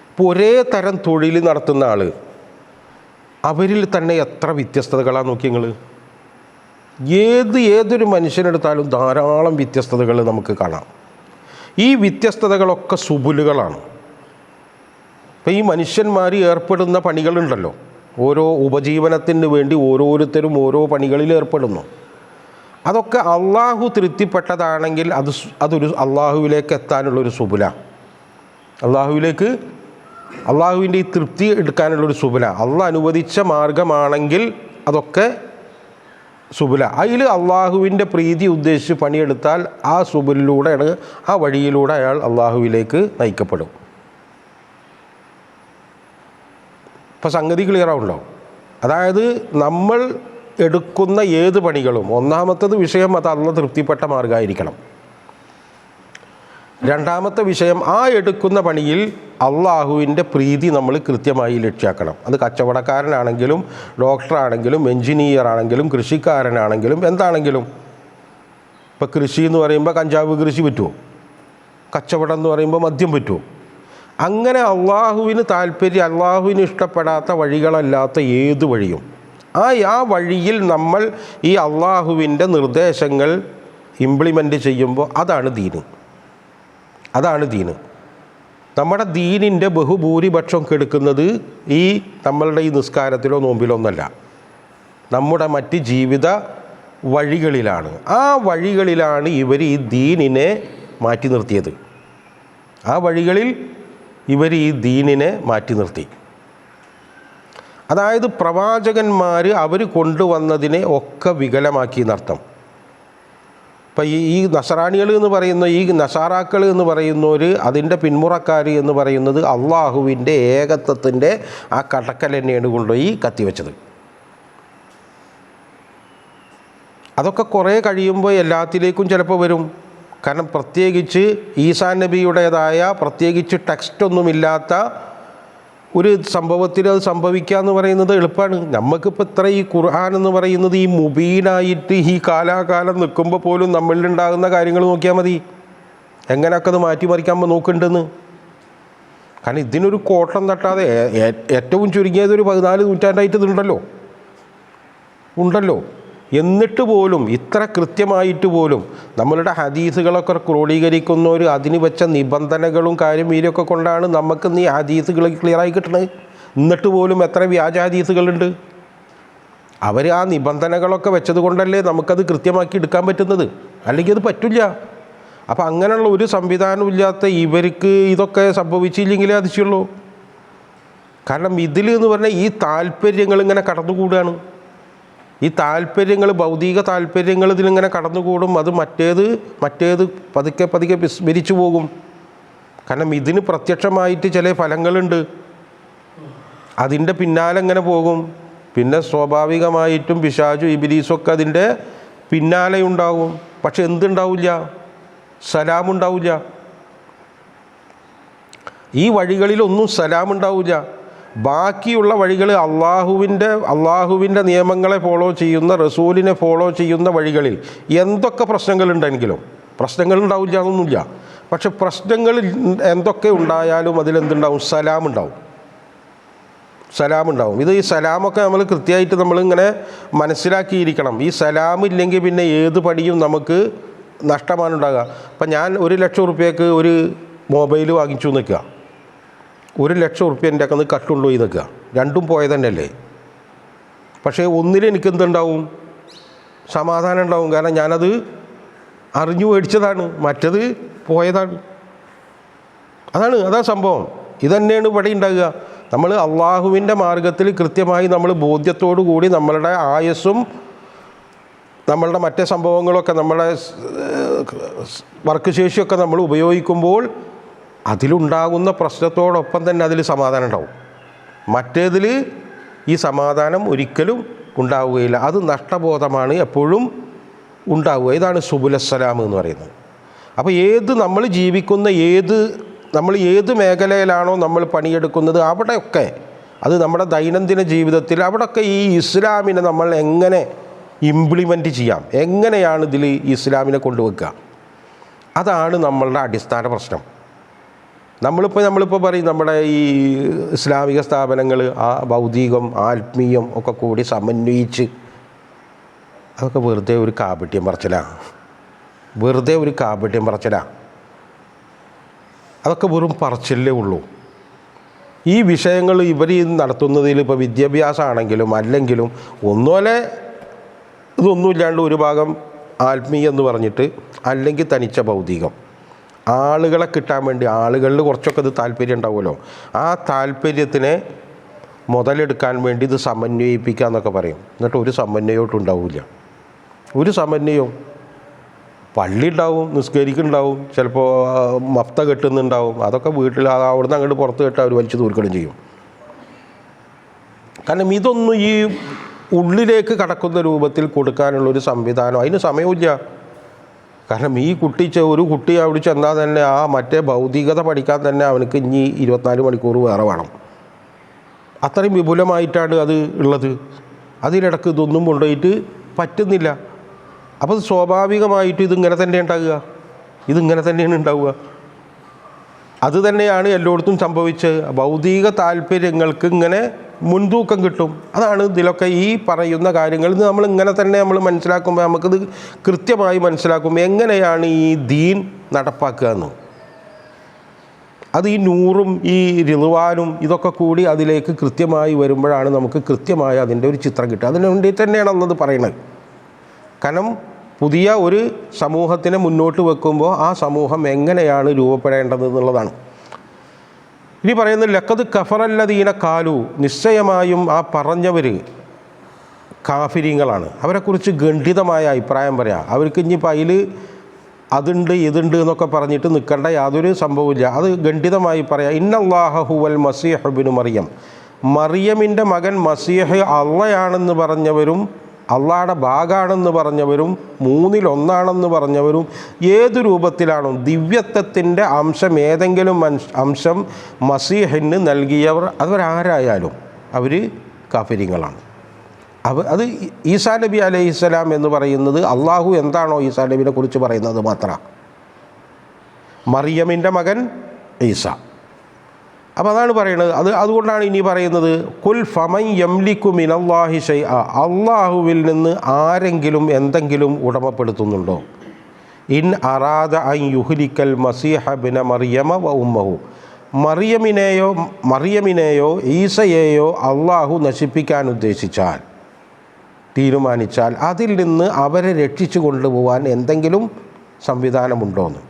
ഇപ്പോൾ ഒരേ തരം തൊഴിൽ നടത്തുന്ന ആൾ, അവരിൽ തന്നെ എത്ര വ്യത്യസ്തതകളാണ് നോക്കി നിങ്ങൾ. ഏതൊരു മനുഷ്യനെടുത്താലും ധാരാളം വ്യത്യസ്തതകൾ നമുക്ക് കാണാം. ഈ വ്യത്യസ്തതകളൊക്കെ സുബുലുകളാണ്. ഇപ്പം ഈ മനുഷ്യന്മാർ ഏർപ്പെടുന്ന പണികളുണ്ടല്ലോ, ഓരോ ഉപജീവനത്തിന് വേണ്ടി ഓരോരുത്തരും ഓരോ പണികളിൽ ഏർപ്പെടുന്നു. അതൊക്കെ അള്ളാഹു തൃപ്തിപ്പെട്ടതാണെങ്കിൽ അതൊരു അള്ളാഹുവിലേക്ക് എത്താനുള്ളൊരു സുബുല, അള്ളാഹുവിൻ്റെ ഈ തൃപ്തി എടുക്കാനുള്ളൊരു സുബുല. അള്ളാഹ് അനുവദിച്ച മാർഗമാണെങ്കിൽ അതൊക്കെ സുബുല. അതിൽ അള്ളാഹുവിൻ്റെ പ്രീതി ഉദ്ദേശിച്ച് പണിയെടുത്താൽ ആ സുബുലിലൂടെയാണ്, ആ വഴിയിലൂടെ അയാൾ അള്ളാഹുവിലേക്ക് നയിക്കപ്പെടും. ഇപ്പോൾ സംഗതി ക്ലിയറാവുണ്ടോ? അതായത് നമ്മൾ എടുക്കുന്ന ഏത് പണികളും, ഒന്നാമത്തത് വിഷയം അത് അള്ളാഹ് തൃപ്തിപ്പെട്ട മാർഗമായിരിക്കണം. രണ്ടാമത്തെ വിഷയം, ആ എടുക്കുന്ന പണിയിൽ അള്ളാഹുവിൻ്റെ പ്രീതി നമ്മൾ കൃത്യമായി ലക്ഷ്യാക്കണം. അത് കച്ചവടക്കാരനാണെങ്കിലും ഡോക്ടറാണെങ്കിലും എൻജിനീയർ ആണെങ്കിലും കൃഷിക്കാരനാണെങ്കിലും എന്താണെങ്കിലും. ഇപ്പോൾ കൃഷി എന്ന് പറയുമ്പോൾ കഞ്ചാവ് കൃഷി പറ്റുമോ? കച്ചവടം എന്ന് പറയുമ്പോൾ മദ്യം പറ്റുമോ? അങ്ങനെ അള്ളാഹുവിന് താല്പര്യം, അള്ളാഹുവിന് ഇഷ്ടപ്പെടാത്ത വഴികളല്ലാത്ത ഏത് വഴിയും, ആ വഴിയിൽ നമ്മൾ ഈ അള്ളാഹുവിൻ്റെ നിർദ്ദേശങ്ങൾ ഇംപ്ലിമെൻ്റ് ചെയ്യുമ്പോൾ അതാണ് ദീന്. നമ്മുടെ ദീനിൻ്റെ ബഹുഭൂരിപക്ഷം കെടുക്കുന്നത് നമ്മളുടെ ഈ നിസ്കാരത്തിലോ നോമ്പിലോ ഒന്നല്ല, നമ്മുടെ മറ്റ് ജീവിത വഴികളിലാണ്. ആ വഴികളിലാണ് ഇവർ ഈ ദീനിനെ മാറ്റി നിർത്തിയത്. ആ വഴികളിൽ ഇവർ ഈ ദീനിനെ മാറ്റി നിർത്തി. അതായത് പ്രവാചകന്മാർ അവർ കൊണ്ടുവന്നതിനെ ഒക്കെ വികലമാക്കി എന്നർത്ഥം. ഇപ്പം ഈ നസറാണികൾ എന്ന് പറയുന്ന, ഈ നസാറാക്കൾ എന്ന് പറയുന്നവർ, അതിൻ്റെ പിന്മുറക്കാർ എന്ന് പറയുന്നത് അള്ളാഹുവിൻ്റെ ഏകത്വത്തിൻ്റെ ആ കടക്കൽ തന്നെയാണ് കൊണ്ടുപോയി കത്തിവെച്ചത്. അതൊക്കെ കുറേ കഴിയുമ്പോൾ എല്ലാത്തിലേക്കും ചിലപ്പോൾ വരും. കാരണം പ്രത്യേകിച്ച് ഈസാ നബിയുടേതായ പ്രത്യേകിച്ച് ടെക്സ്റ്റൊന്നുമില്ലാത്ത ഒരു സംഭവത്തിൽ അത് സംഭവിക്കുക എന്ന് പറയുന്നത് എളുപ്പമാണ്. നമുക്കിപ്പോൾ ഇത്ര ഈ ഖുർആൻ എന്ന് പറയുന്നത് ഈ മുബീനായിട്ട് ഈ കാലാകാലം നിൽക്കുമ്പോൾ പോലും നമ്മളിലുണ്ടാകുന്ന കാര്യങ്ങൾ നോക്കിയാൽ മതി, എങ്ങനെയൊക്കെ അത് മാറ്റിമറിക്കാൻ നോക്കുന്നുണ്ടെന്ന്. കാരണം ഇതിനൊരു കോട്ടം തട്ടാതെ ഏറ്റവും ചുരുങ്ങിയത് ഒരു 14 നൂറ്റാണ്ടായിട്ട് ഉണ്ടല്ലോ. എന്നിട്ട് പോലും ഇത്ര കൃത്യമായിട്ട് പോലും നമ്മളുടെ ഹദീസുകളൊക്കെ ക്രോഡീകരിക്കുന്നവർ അതിന് വെച്ച നിബന്ധനകളും കാര്യം ഇതിലൊക്കെ കൊണ്ടാണ് നമുക്ക് ഈ ഹദീസുകൾ ക്ലിയറായി കിട്ടുന്നത്. എന്നിട്ട് പോലും എത്ര വ്യാജ ഹദീസുകളുണ്ട്. അവർ ആ നിബന്ധനകളൊക്കെ വെച്ചത് കൊണ്ടല്ലേ നമുക്കത് കൃത്യമാക്കി എടുക്കാൻ പറ്റുന്നത്, അല്ലെങ്കിൽ അത് പറ്റില്ല. അപ്പം അങ്ങനെയുള്ള ഒരു സംവിധാനവും ഇല്ലാത്ത ഇവർക്ക് ഇതൊക്കെ സംഭവിച്ചില്ലെങ്കിലേ അതിശയുള്ളൂ. കാരണം ഇതിൽ എന്ന് പറഞ്ഞാൽ ഈ താല്പര്യങ്ങൾ ഇങ്ങനെ കടന്നുകൂടുകയാണ്. ഈ താല്പര്യങ്ങൾ, ഭൗതിക താല്പര്യങ്ങൾ ഇതിലിങ്ങനെ കടന്നുകൂടും. അത് മറ്റേത് പതുക്കെ വിസ്മരിച്ചു പോകും. കാരണം ഇതിന് പ്രത്യക്ഷമായിട്ട് ചില ഫലങ്ങളുണ്ട്, അതിൻ്റെ പിന്നാലെ ഇങ്ങനെ പോകും. പിന്നെ സ്വാഭാവികമായിട്ടും പിശാചും ഇബ്ലീസും ഒക്കെ അതിൻ്റെ പിന്നാലെ ഉണ്ടാവും. പക്ഷെ എന്തുണ്ടാവില്ല? സലാമുണ്ടാവില്ല. ഈ വഴികളിലൊന്നും സലാമുണ്ടാവില്ല. ബാക്കിയുള്ള വഴികൾ അള്ളാഹുവിൻ്റെ നിയമങ്ങളെ ഫോളോ ചെയ്യുന്ന, റസൂലിനെ ഫോളോ ചെയ്യുന്ന വഴികളിൽ എന്തൊക്കെ പ്രശ്നങ്ങളുണ്ടെങ്കിലും പ്രശ്നങ്ങളുണ്ടാവില്ല എന്നൊന്നുമില്ല. പക്ഷെ പ്രശ്നങ്ങൾ എന്തൊക്കെ ഉണ്ടായാലും അതിലെന്തുണ്ടാവും? സലാമുണ്ടാവും. ഇത് ഈ സലാമൊക്കെ നമ്മൾ കൃത്യമായിട്ട് നമ്മളിങ്ങനെ മനസ്സിലാക്കിയിരിക്കണം. ഈ സലാമില്ലെങ്കിൽ പിന്നെ ഏത് പണിയും നമുക്ക് നഷ്ടമാണ് ഉണ്ടാകുക. അപ്പം ഞാൻ 1,00,000 റുപ്യക്ക് ഒരു മൊബൈൽ വാങ്ങിച്ചു നിൽക്കുക, 1,00,000 റുപ്യ എൻ്റെ ഒക്കെ കട്ടുകൊണ്ടുപോയി നിൽക്കുക, രണ്ടും പോയത് തന്നെയല്ലേ. പക്ഷേ ഒന്നിൽ എനിക്കെന്തുണ്ടാവും? സമാധാനം ഉണ്ടാവും. കാരണം ഞാനത് അറിഞ്ഞു മേടിച്ചതാണ്, മറ്റത് പോയതാണ്. അതാണ് സംഭവം. ഇതന്നെയാണ് ഇവിടെ ഉണ്ടാകുക. നമ്മൾ അള്ളാഹുവിൻ്റെ മാർഗത്തിൽ കൃത്യമായി നമ്മൾ ബോധ്യത്തോടു കൂടി നമ്മളുടെ ആയുസ്സും നമ്മളുടെ മറ്റേ സംഭവങ്ങളൊക്കെ നമ്മളുടെ വർക്ക് ശേഷിയൊക്കെ നമ്മൾ ഉപയോഗിക്കുമ്പോൾ അതിലുണ്ടാകുന്ന പ്രശ്നത്തോടൊപ്പം തന്നെ അതിൽ സമാധാനം ഉണ്ടാവും. മറ്റേതിൽ ഈ സമാധാനം ഒരിക്കലും ഉണ്ടാവുകയില്ല. അത് നഷ്ടബോധമാണ് എപ്പോഴും ഉണ്ടാവുക. ഇതാണ് സുബുലസ്സലാം എന്ന് പറയുന്നത്. അപ്പോൾ നമ്മൾ ജീവിക്കുന്ന നമ്മൾ ഏത് മേഖലയിലാണോ നമ്മൾ പണിയെടുക്കുന്നത് അവിടെയൊക്കെ, അത് നമ്മുടെ ദൈനംദിന ജീവിതത്തിൽ അവിടെയൊക്കെ ഈ ഇസ്ലാമിനെ നമ്മൾ എങ്ങനെ ഇംപ്ലിമെൻറ്റ് ചെയ്യാം, എങ്ങനെയാണ് ഇതിൽ ഇസ്ലാമിനെ കൊണ്ടുവെക്കുക, അതാണ് നമ്മളുടെ അടിസ്ഥാന പ്രശ്നം. നമ്മളിപ്പോൾ പറയും നമ്മുടെ ഈ ഇസ്ലാമിക സ്ഥാപനങ്ങൾ ആ ഭൗതികം ആത്മീയം ഒക്കെ കൂടി സമന്വയിച്ച്, അതൊക്കെ വെറുതെ ഒരു കാപട്യം പറച്ചിലാണ്. അതൊക്കെ വെറും പറച്ചിലേ ഉള്ളൂ. ഈ വിഷയങ്ങൾ ഇവർ നടത്തുന്നതിൽ ഇപ്പോൾ വിദ്യാഭ്യാസമാണെങ്കിലും അല്ലെങ്കിലും ഒന്നുപോലെ ഇതൊന്നുമില്ലാണ്ട് ഒരു ഭാഗം ആത്മീയം എന്ന് പറഞ്ഞിട്ട്, അല്ലെങ്കിൽ തനിച്ച ഭൗതികം, ആളുകളെ കിട്ടാൻ വേണ്ടി, ആളുകളിൽ കുറച്ചൊക്കെ ഇത് താല്പര്യം ഉണ്ടാവുമല്ലോ, ആ താല്പര്യത്തിനെ മുതലെടുക്കാൻ വേണ്ടി ഇത് സമന്വയിപ്പിക്കുക എന്നൊക്കെ പറയും. എന്നിട്ട് ഒരു സമന്വയോട്ടും ഉണ്ടാവില്ല. ഒരു സമന്വയവും പള്ളി ഉണ്ടാവും, നിസ്കരിക്കുന്നുണ്ടാവും, ചിലപ്പോൾ മഫ്ത കെട്ടുന്നുണ്ടാവും, അതൊക്കെ വീട്ടിൽ അവിടുന്ന് അങ്ങോട്ട് പുറത്ത് കെട്ടാൽ അവർ വലിച്ചു തീർക്കുകയും ചെയ്യും. കാരണം ഇതൊന്നും ഈ ഉള്ളിലേക്ക് കടക്കുന്ന രൂപത്തിൽ കൊടുക്കാനുള്ളൊരു സംവിധാനം അതിന് സമയമില്ല. കാരണം ഈ ഒരു കുട്ടി അവിടെ ചെന്നാൽ തന്നെ ആ മറ്റേ ഭൗതികത പഠിക്കാൻ തന്നെ അവനക്ക് ഇനി 24 മണിക്കൂർ വേറെ വേണം. അത്രയും വിപുലമായിട്ടാണ് അത് ഉള്ളത്. അതിലിടക്ക് ഇതൊന്നും കൊണ്ടുപോയിട്ട് പറ്റുന്നില്ല. അപ്പോൾ സ്വാഭാവികമായിട്ട് ഇതിങ്ങനെ തന്നെയാണ് ഉണ്ടാവുക. അത് തന്നെയാണ് എല്ലായിടത്തും സംഭവിച്ചത്. ഭൗതിക താല്പര്യങ്ങൾക്ക് ഇങ്ങനെ മുൻതൂക്കം കിട്ടും. അതാണ് ഇതിലൊക്കെ ഈ പറയുന്ന കാര്യങ്ങൾ. ഇത് നമ്മളിങ്ങനെ തന്നെ നമ്മൾ മനസ്സിലാക്കുമ്പോൾ നമുക്കിത് കൃത്യമായി മനസ്സിലാക്കുമ്പോൾ എങ്ങനെയാണ് ഈ ദീൻ നടപ്പാക്കുക എന്ന്. അത് ഈ നൂറും ഈ റിദ്വാനും ഇതൊക്കെ കൂടി അതിലേക്ക് കൃത്യമായി വരുമ്പോഴാണ് നമുക്ക് കൃത്യമായി അതിൻ്റെ ഒരു ചിത്രം കിട്ടുക. അതിനു വേണ്ടി തന്നെയാണ് അന്നത് പറയുന്നത്. കാരണം പുതിയ ഒരു സമൂഹത്തിനെ മുന്നോട്ട് വെക്കുമ്പോൾ ആ സമൂഹം എങ്ങനെയാണ് രൂപപ്പെടേണ്ടത് എന്നുള്ളതാണ്. ഇനി പറയുന്നത് ലഖദ് കഫറല്ലദീന കാലു, നിശ്ചയമായും ആ പറഞ്ഞവർ കാഫിരീങ്ങളാണ്. അവരെക്കുറിച്ച് ഖണ്ഡിതമായ അഭിപ്രായം പറയാം. അവർക്ക് ഇനിയിപ്പോൾ അതിൽ അതുണ്ട് ഇതുണ്ട് എന്നൊക്കെ പറഞ്ഞിട്ട് നിൽക്കേണ്ട യാതൊരു സംഭവമില്ല. അത് ഖണ്ഡിതമായി പറയാം. ഇന്നല്ലാഹ ഹുവൽ മസീഹ് ഇബ്നു മറിയം, മറിയമിൻ്റെ മകൻ മസീഹ് അള്ളയാണെന്ന് പറഞ്ഞവരും അള്ളാഹുടെ ഭാഗമാണെന്ന് പറഞ്ഞവരും മൂന്നിലൊന്നാണെന്ന് പറഞ്ഞവരും ഏതു രൂപത്തിലാണോ ദിവ്യത്വത്തിൻ്റെ അംശം ഏതെങ്കിലും അംശം മസീഹിന് നൽകിയവർ അവരാരായാലും അവർ കാഫിര്യങ്ങളാണ്. അത് ഈസാ നബി അലൈഹിസ്സലാം എന്ന് പറയുന്നത് അള്ളാഹു എന്താണോ ഈസാ നബിനെ കുറിച്ച് പറയുന്നത് മാത്രമാണ്. മറിയമിൻ്റെ മകൻ ഈസ. അപ്പോൾ അതാണ് പറയുന്നത്. അതുകൊണ്ടാണ് ഇനി പറയുന്നത് കുൽ ഫമൻ യംലിക്കു മിനല്ലാഹി ഷൈഅ, അള്ളാഹുവിൽ നിന്ന് ആരെങ്കിലും എന്തെങ്കിലും ഉടമപ്പെടുത്തുന്നുണ്ടോ? ഇൻ അറാദ അൻ യുഹ്ലിക്കൽ മസീഹ ബിന മറിയമ വ ഉമ്മഹു, മറിയമിനെയോ ഈസയെയോ അള്ളാഹു നശിപ്പിക്കാൻ ഉദ്ദേശിച്ചാൽ, തീരുമാനിച്ചാൽ അതിൽ നിന്ന് അവരെ രക്ഷിച്ചു കൊണ്ടുപോകാൻ എന്തെങ്കിലും സംവിധാനമുണ്ടോയെന്ന്.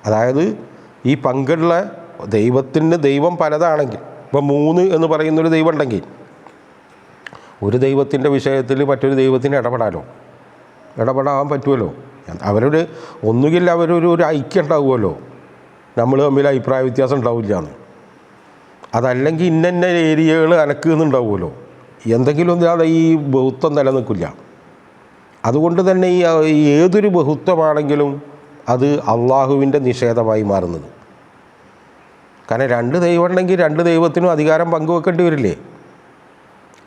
അതായത് ഈ പങ്കുള്ള ദൈവത്തിന് ദൈവം പലതാണെങ്കിൽ, ഇപ്പം 3 എന്ന് പറയുന്നൊരു ദൈവം ഉണ്ടെങ്കിൽ ഒരു ദൈവത്തിൻ്റെ വിഷയത്തിൽ മറ്റൊരു ദൈവത്തിന് ഇടപെടാൻ പറ്റുമല്ലോ. അവരൊരു ഒന്നുകിൽ അവരൊരു ഐക്യം ഉണ്ടാവുമല്ലോ, നമ്മൾ തമ്മിൽ അഭിപ്രായ വ്യത്യാസം ഉണ്ടാവില്ല എന്ന്. അതല്ലെങ്കിൽ ഇന്ന ഏരിയകൾ അനക്കുന്നുണ്ടാവുമല്ലോ, എന്തെങ്കിലും ഒന്നും ഈ ബഹുത്വം നിലനിൽക്കില്ല. അതുകൊണ്ട് തന്നെ ഈ ഏതൊരു ബഹുത്വമാണെങ്കിലും അത് അള്ളാഹുവിൻ്റെ നിഷേധമായി മാറുന്നത്. കാരണം 2 ദൈവം ഉണ്ടെങ്കിൽ 2 ദൈവത്തിനും അധികാരം പങ്കുവെക്കേണ്ടി വരില്ലേ?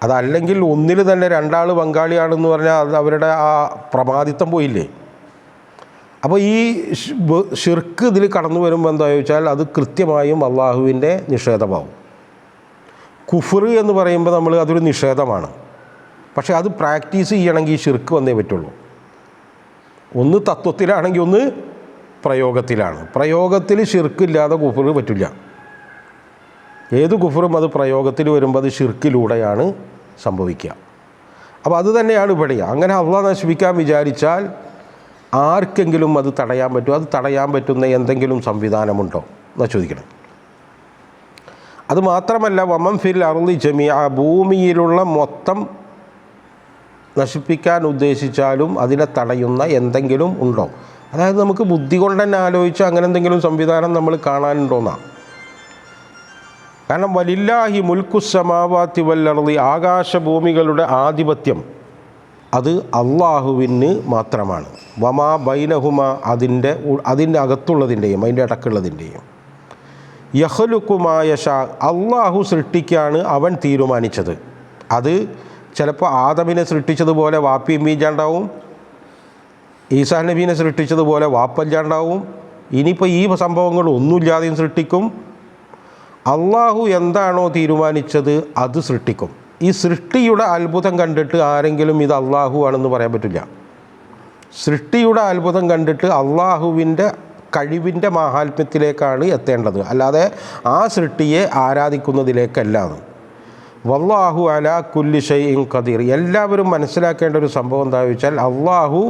അതല്ലെങ്കിൽ ഒന്നിൽ തന്നെ 2 ആൾ പങ്കാളിയാണെന്ന് പറഞ്ഞാൽ അത് അവരുടെ ആ പ്രമാദിത്വം പോയില്ലേ? അപ്പോൾ ഈ ഷിർക്ക് ഇതിൽ കടന്നു വരുമ്പോൾ എന്താ ചോദിച്ചാൽ അത് കൃത്യമായും അള്ളാഹുവിൻ്റെ നിഷേധമാവും. കുഫർ എന്ന് പറയുമ്പോൾ നമ്മൾ അതൊരു നിഷേധമാണ്. പക്ഷേ അത് പ്രാക്ടീസ് ചെയ്യണമെങ്കിൽ ഈ ഷിർക്ക് വന്നേ പറ്റുള്ളൂ. ഒന്ന് തത്വത്തിലാണെങ്കിൽ ഒന്ന് പ്രയോഗത്തിലാണ്. പ്രയോഗത്തിൽ ഷിർക്കില്ലാതെ കുഫർ പറ്റില്ല. ഏത് കുഫറും അത് പ്രയോഗത്തിൽ വരുമ്പോൾ അത് ഷിർക്കിലൂടെയാണ് സംഭവിക്കുക. അപ്പോൾ അത് തന്നെയാണ് ഇവിടെ. അങ്ങനെ അള്ളാഹ് നശിപ്പിക്കാൻ വിചാരിച്ചാൽ ആർക്കെങ്കിലും അത് തടയാൻ പറ്റുമോ? അത് തടയാൻ പറ്റുന്ന എന്തെങ്കിലും സംവിധാനമുണ്ടോ എന്നാണ് ചോദിക്കണം. അതുമാത്രമല്ല വമൻ ഫിൽ അർളി ജമീഅ, ഭൂമിയിലുള്ള മൊത്തം നശിപ്പിക്കാൻ ഉദ്ദേശിച്ചാലും അതിനെ തടയുന്ന എന്തെങ്കിലും ഉണ്ടോ? അതായത് നമുക്ക് ബുദ്ധി കൊണ്ട് തന്നെ ആലോചിച്ച് അങ്ങനെ എന്തെങ്കിലും സംവിധാനം നമ്മൾ കാണാനുണ്ടോയെന്നാണ്. കാരണം വലില്ലാഹി മുൽക്കുസ്സമാവാത്തി വല്ലർളി, ആകാശഭൂമികളുടെ ആധിപത്യം അത് അള്ളാഹുവിന് മാത്രമാണ്. വമാ ബൈനഹുമ, അതിൻ്റെ അകത്തുള്ളതിൻ്റെയും അതിൻ്റെ ഇടക്കുള്ളതിൻ്റെയും. യഖ്ലുഖു മാ യശാ, അള്ളാഹു സൃഷ്ടിക്കാണ് അവൻ തീരുമാനിച്ചത്. അത് ചിലപ്പോൾ ആദമിനെ സൃഷ്ടിച്ചതുപോലെ വാപ്പിയും മീജാണ്ടാവും, ഈസാ നബീനെ സൃഷ്ടിച്ചതുപോലെ വാപ്പല്ലാണ്ടാവും, ഇനിയിപ്പോൾ ഈ സംഭവങ്ങൾ ഒന്നുമില്ലാതെയും സൃഷ്ടിക്കും. അള്ളാഹു എന്താണോ തീരുമാനിച്ചത് അത് സൃഷ്ടിക്കും. ഈ സൃഷ്ടിയുടെ അത്ഭുതം കണ്ടിട്ട് ആരെങ്കിലും ഇത് അള്ളാഹു ആണെന്ന് പറയാൻ പറ്റില്ല. സൃഷ്ടിയുടെ അത്ഭുതം കണ്ടിട്ട് അള്ളാഹുവിൻ്റെ കഴിവിൻ്റെ മാഹാത്മ്യത്തിലേക്കാണ് എത്തേണ്ടത്, അല്ലാതെ ആ സൃഷ്ടിയെ ആരാധിക്കുന്നതിലേക്കല്ലാതെ. വല്ലാഹു അലാ കുല്ലി ഷൈഇൻ ഖദീർ, എല്ലാവരും മനസ്സിലാക്കേണ്ട ഒരു സംഭവം എന്താണെന്ന് വെച്ചാൽ അള്ളാഹു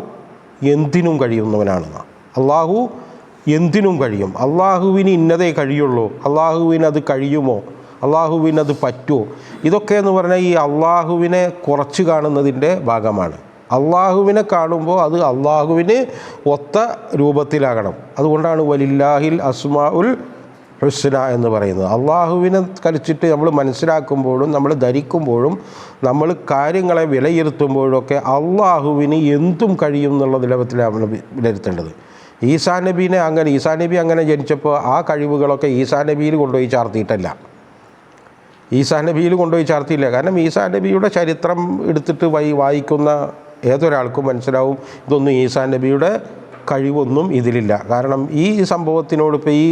എന്തിനും കഴിയുന്നവനാണെന്ന്. അള്ളാഹു എന്തിനും കഴിയും. അള്ളാഹുവിന് ഇന്നതേ കഴിയുള്ളൂ, അള്ളാഹുവിനത് കഴിയുമോ, അള്ളാഹുവിനത് പറ്റുമോ, ഇതൊക്കെ എന്ന് പറഞ്ഞാൽ ഈ അള്ളാഹുവിനെ കുറച്ച് കാണുന്നതിൻ്റെ ഭാഗമാണ്. അള്ളാഹുവിനെ കാണുമ്പോൾ അത് അള്ളാഹുവിന് ഒത്ത രൂപത്തിലാകണം. അതുകൊണ്ടാണ് വലില്ലാഹിൽ അസ്മാഉൽ ഹുസ്ന എന്ന് പറയുന്നത്. അള്ളാഹുവിനെ കളിച്ചിട്ട് നമ്മൾ മനസ്സിലാക്കുമ്പോഴും നമ്മൾ ധരിക്കുമ്പോഴും നമ്മൾ കാര്യങ്ങളെ വിലയിരുത്തുമ്പോഴൊക്കെ അള്ളാഹുവിന് എന്തും കഴിയും എന്നുള്ള നിലവിലാണ് നമ്മൾ വിലയിരുത്തേണ്ടത്. ഈസാ നബി അങ്ങനെ ജനിച്ചപ്പോൾ ആ കഴിവുകളൊക്കെ ഈസാ നബിയിൽ കൊണ്ടുപോയി ചാർത്തിയിട്ടല്ല. കാരണം ഈസാ നബിയുടെ ചരിത്രം എടുത്തിട്ട് വായിക്കുന്ന ഏതൊരാൾക്കും മനസ്സിലാവും ഇതൊന്നും ഈസാ നബിയുടെ കഴിവൊന്നും ഇതിലില്ല. കാരണം ഈ സംഭവത്തിനോട് ഇപ്പോൾ ഈ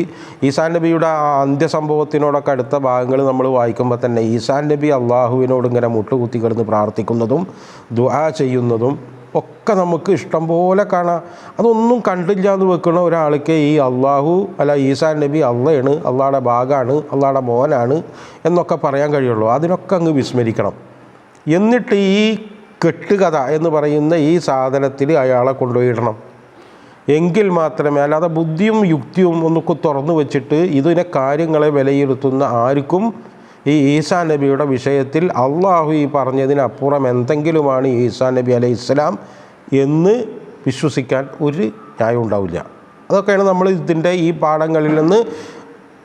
ഈസാ നബിയുടെ ആ അന്ത്യസംഭവത്തിനോടൊക്കെ അടുത്ത ഭാഗങ്ങൾ നമ്മൾ വായിക്കുമ്പോൾ തന്നെ ഈസാ നബി അള്ളാഹുവിനോട് ഇങ്ങനെ മുട്ടുകുത്തി കിടന്ന് പ്രാർത്ഥിക്കുന്നതും ദുആ ചെയ്യുന്നതും ഒക്കെ നമുക്ക് ഇഷ്ടം പോലെ കാണാം. അതൊന്നും കണ്ടില്ല എന്ന് വെക്കുന്ന ഒരാൾക്ക് ഈ അള്ളാഹു ഈസാ നബി അള്ളയാണ്, അള്ളാഹുടെ ഭാഗമാണ്, അള്ളാഹുടെ മോനാണ് എന്നൊക്കെ പറയാൻ കഴിയുള്ളൂ. അതിനൊക്കെ അങ്ങ് വിസ്മരിക്കണം. എന്നിട്ട് ഈ കെട്ടുകഥ എന്ന് പറയുന്ന ഈ സാധനത്തിൽ അയാളെ കൊണ്ടുപോയിടണം. എങ്കിൽ മാത്രമേ, അല്ലാതെ ബുദ്ധിയും യുക്തിയും ഒന്നൊക്കെ തുറന്നു വെച്ചിട്ട് ഇതിനെ കാര്യങ്ങളെ വിലയിരുത്തുന്ന ആർക്കും ഈ ഈസാ നബിയുടെ വിഷയത്തിൽ അള്ളാഹു ഈ പറഞ്ഞതിനപ്പുറം എന്തെങ്കിലുമാണ് ഈസാ നബി അലൈഹിസ്സലാം എന്ന് വിശ്വസിക്കാൻ ഒരു ന്യായം ഉണ്ടാവില്ല. അതൊക്കെയാണ് നമ്മൾ ഇതിൻ്റെ ഈ പാഠങ്ങളിൽ നിന്ന്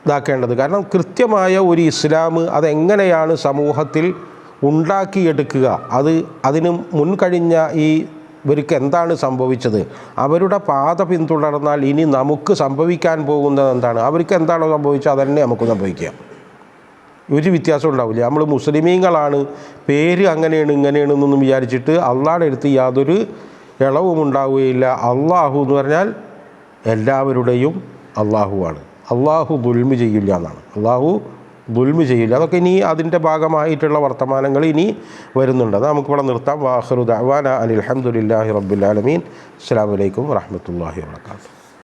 ഇതാക്കേണ്ടത്. കാരണം കൃത്യമായ ഒരു ഇസ്ലാം അതെങ്ങനെയാണ് സമൂഹത്തിൽ ഉണ്ടാക്കിയെടുക്കുക, അതിന് മുൻകഴിഞ്ഞ ഇവർക്ക് എന്താണ് സംഭവിച്ചത്, അവരുടെ പാത പിന്തുടർന്നാൽ ഇനി നമുക്ക് സംഭവിക്കാൻ പോകുന്നത് എന്താണ്, അവർക്ക് എന്താണോ സംഭവിച്ചത് അതന്നെ നമുക്ക് സംഭവിക്കാം. ഒരു വ്യത്യാസം ഉണ്ടാവില്ല. നമ്മൾ മുസ്ലിമീങ്ങളാണ്, പേര് അങ്ങനെയാണ് ഇങ്ങനെയാണെന്നൊന്നും വിചാരിച്ചിട്ട് അള്ളാഹുടെ അടുത്ത് യാതൊരു ഇളവും ഉണ്ടാവുകയില്ല. അള്ളാഹു എന്ന് പറഞ്ഞാൽ എല്ലാവരുടെയും അള്ളാഹുവാണ്. അള്ളാഹു ദുൽമ് ചെയ്യില്ല എന്നാണ്. അള്ളാഹു ദുൽമ് ചെയ്യില്ല. അതൊക്കെ ഇനി അതിൻ്റെ ഭാഗമായിട്ടുള്ള വർത്തമാനങ്ങൾ ഇനി വരുന്നുണ്ട്. അത് നമുക്കിവിടെ നിർത്താം. വാഖിറു ദഅ്വാനാ അനിൽ ഹംദുലില്ലാഹി റബ്ബിൽ ആലമീൻ. അസ്സലാമു അലൈക്കും വറഹ്മത്തുള്ളാഹി വബറകാതുഹു.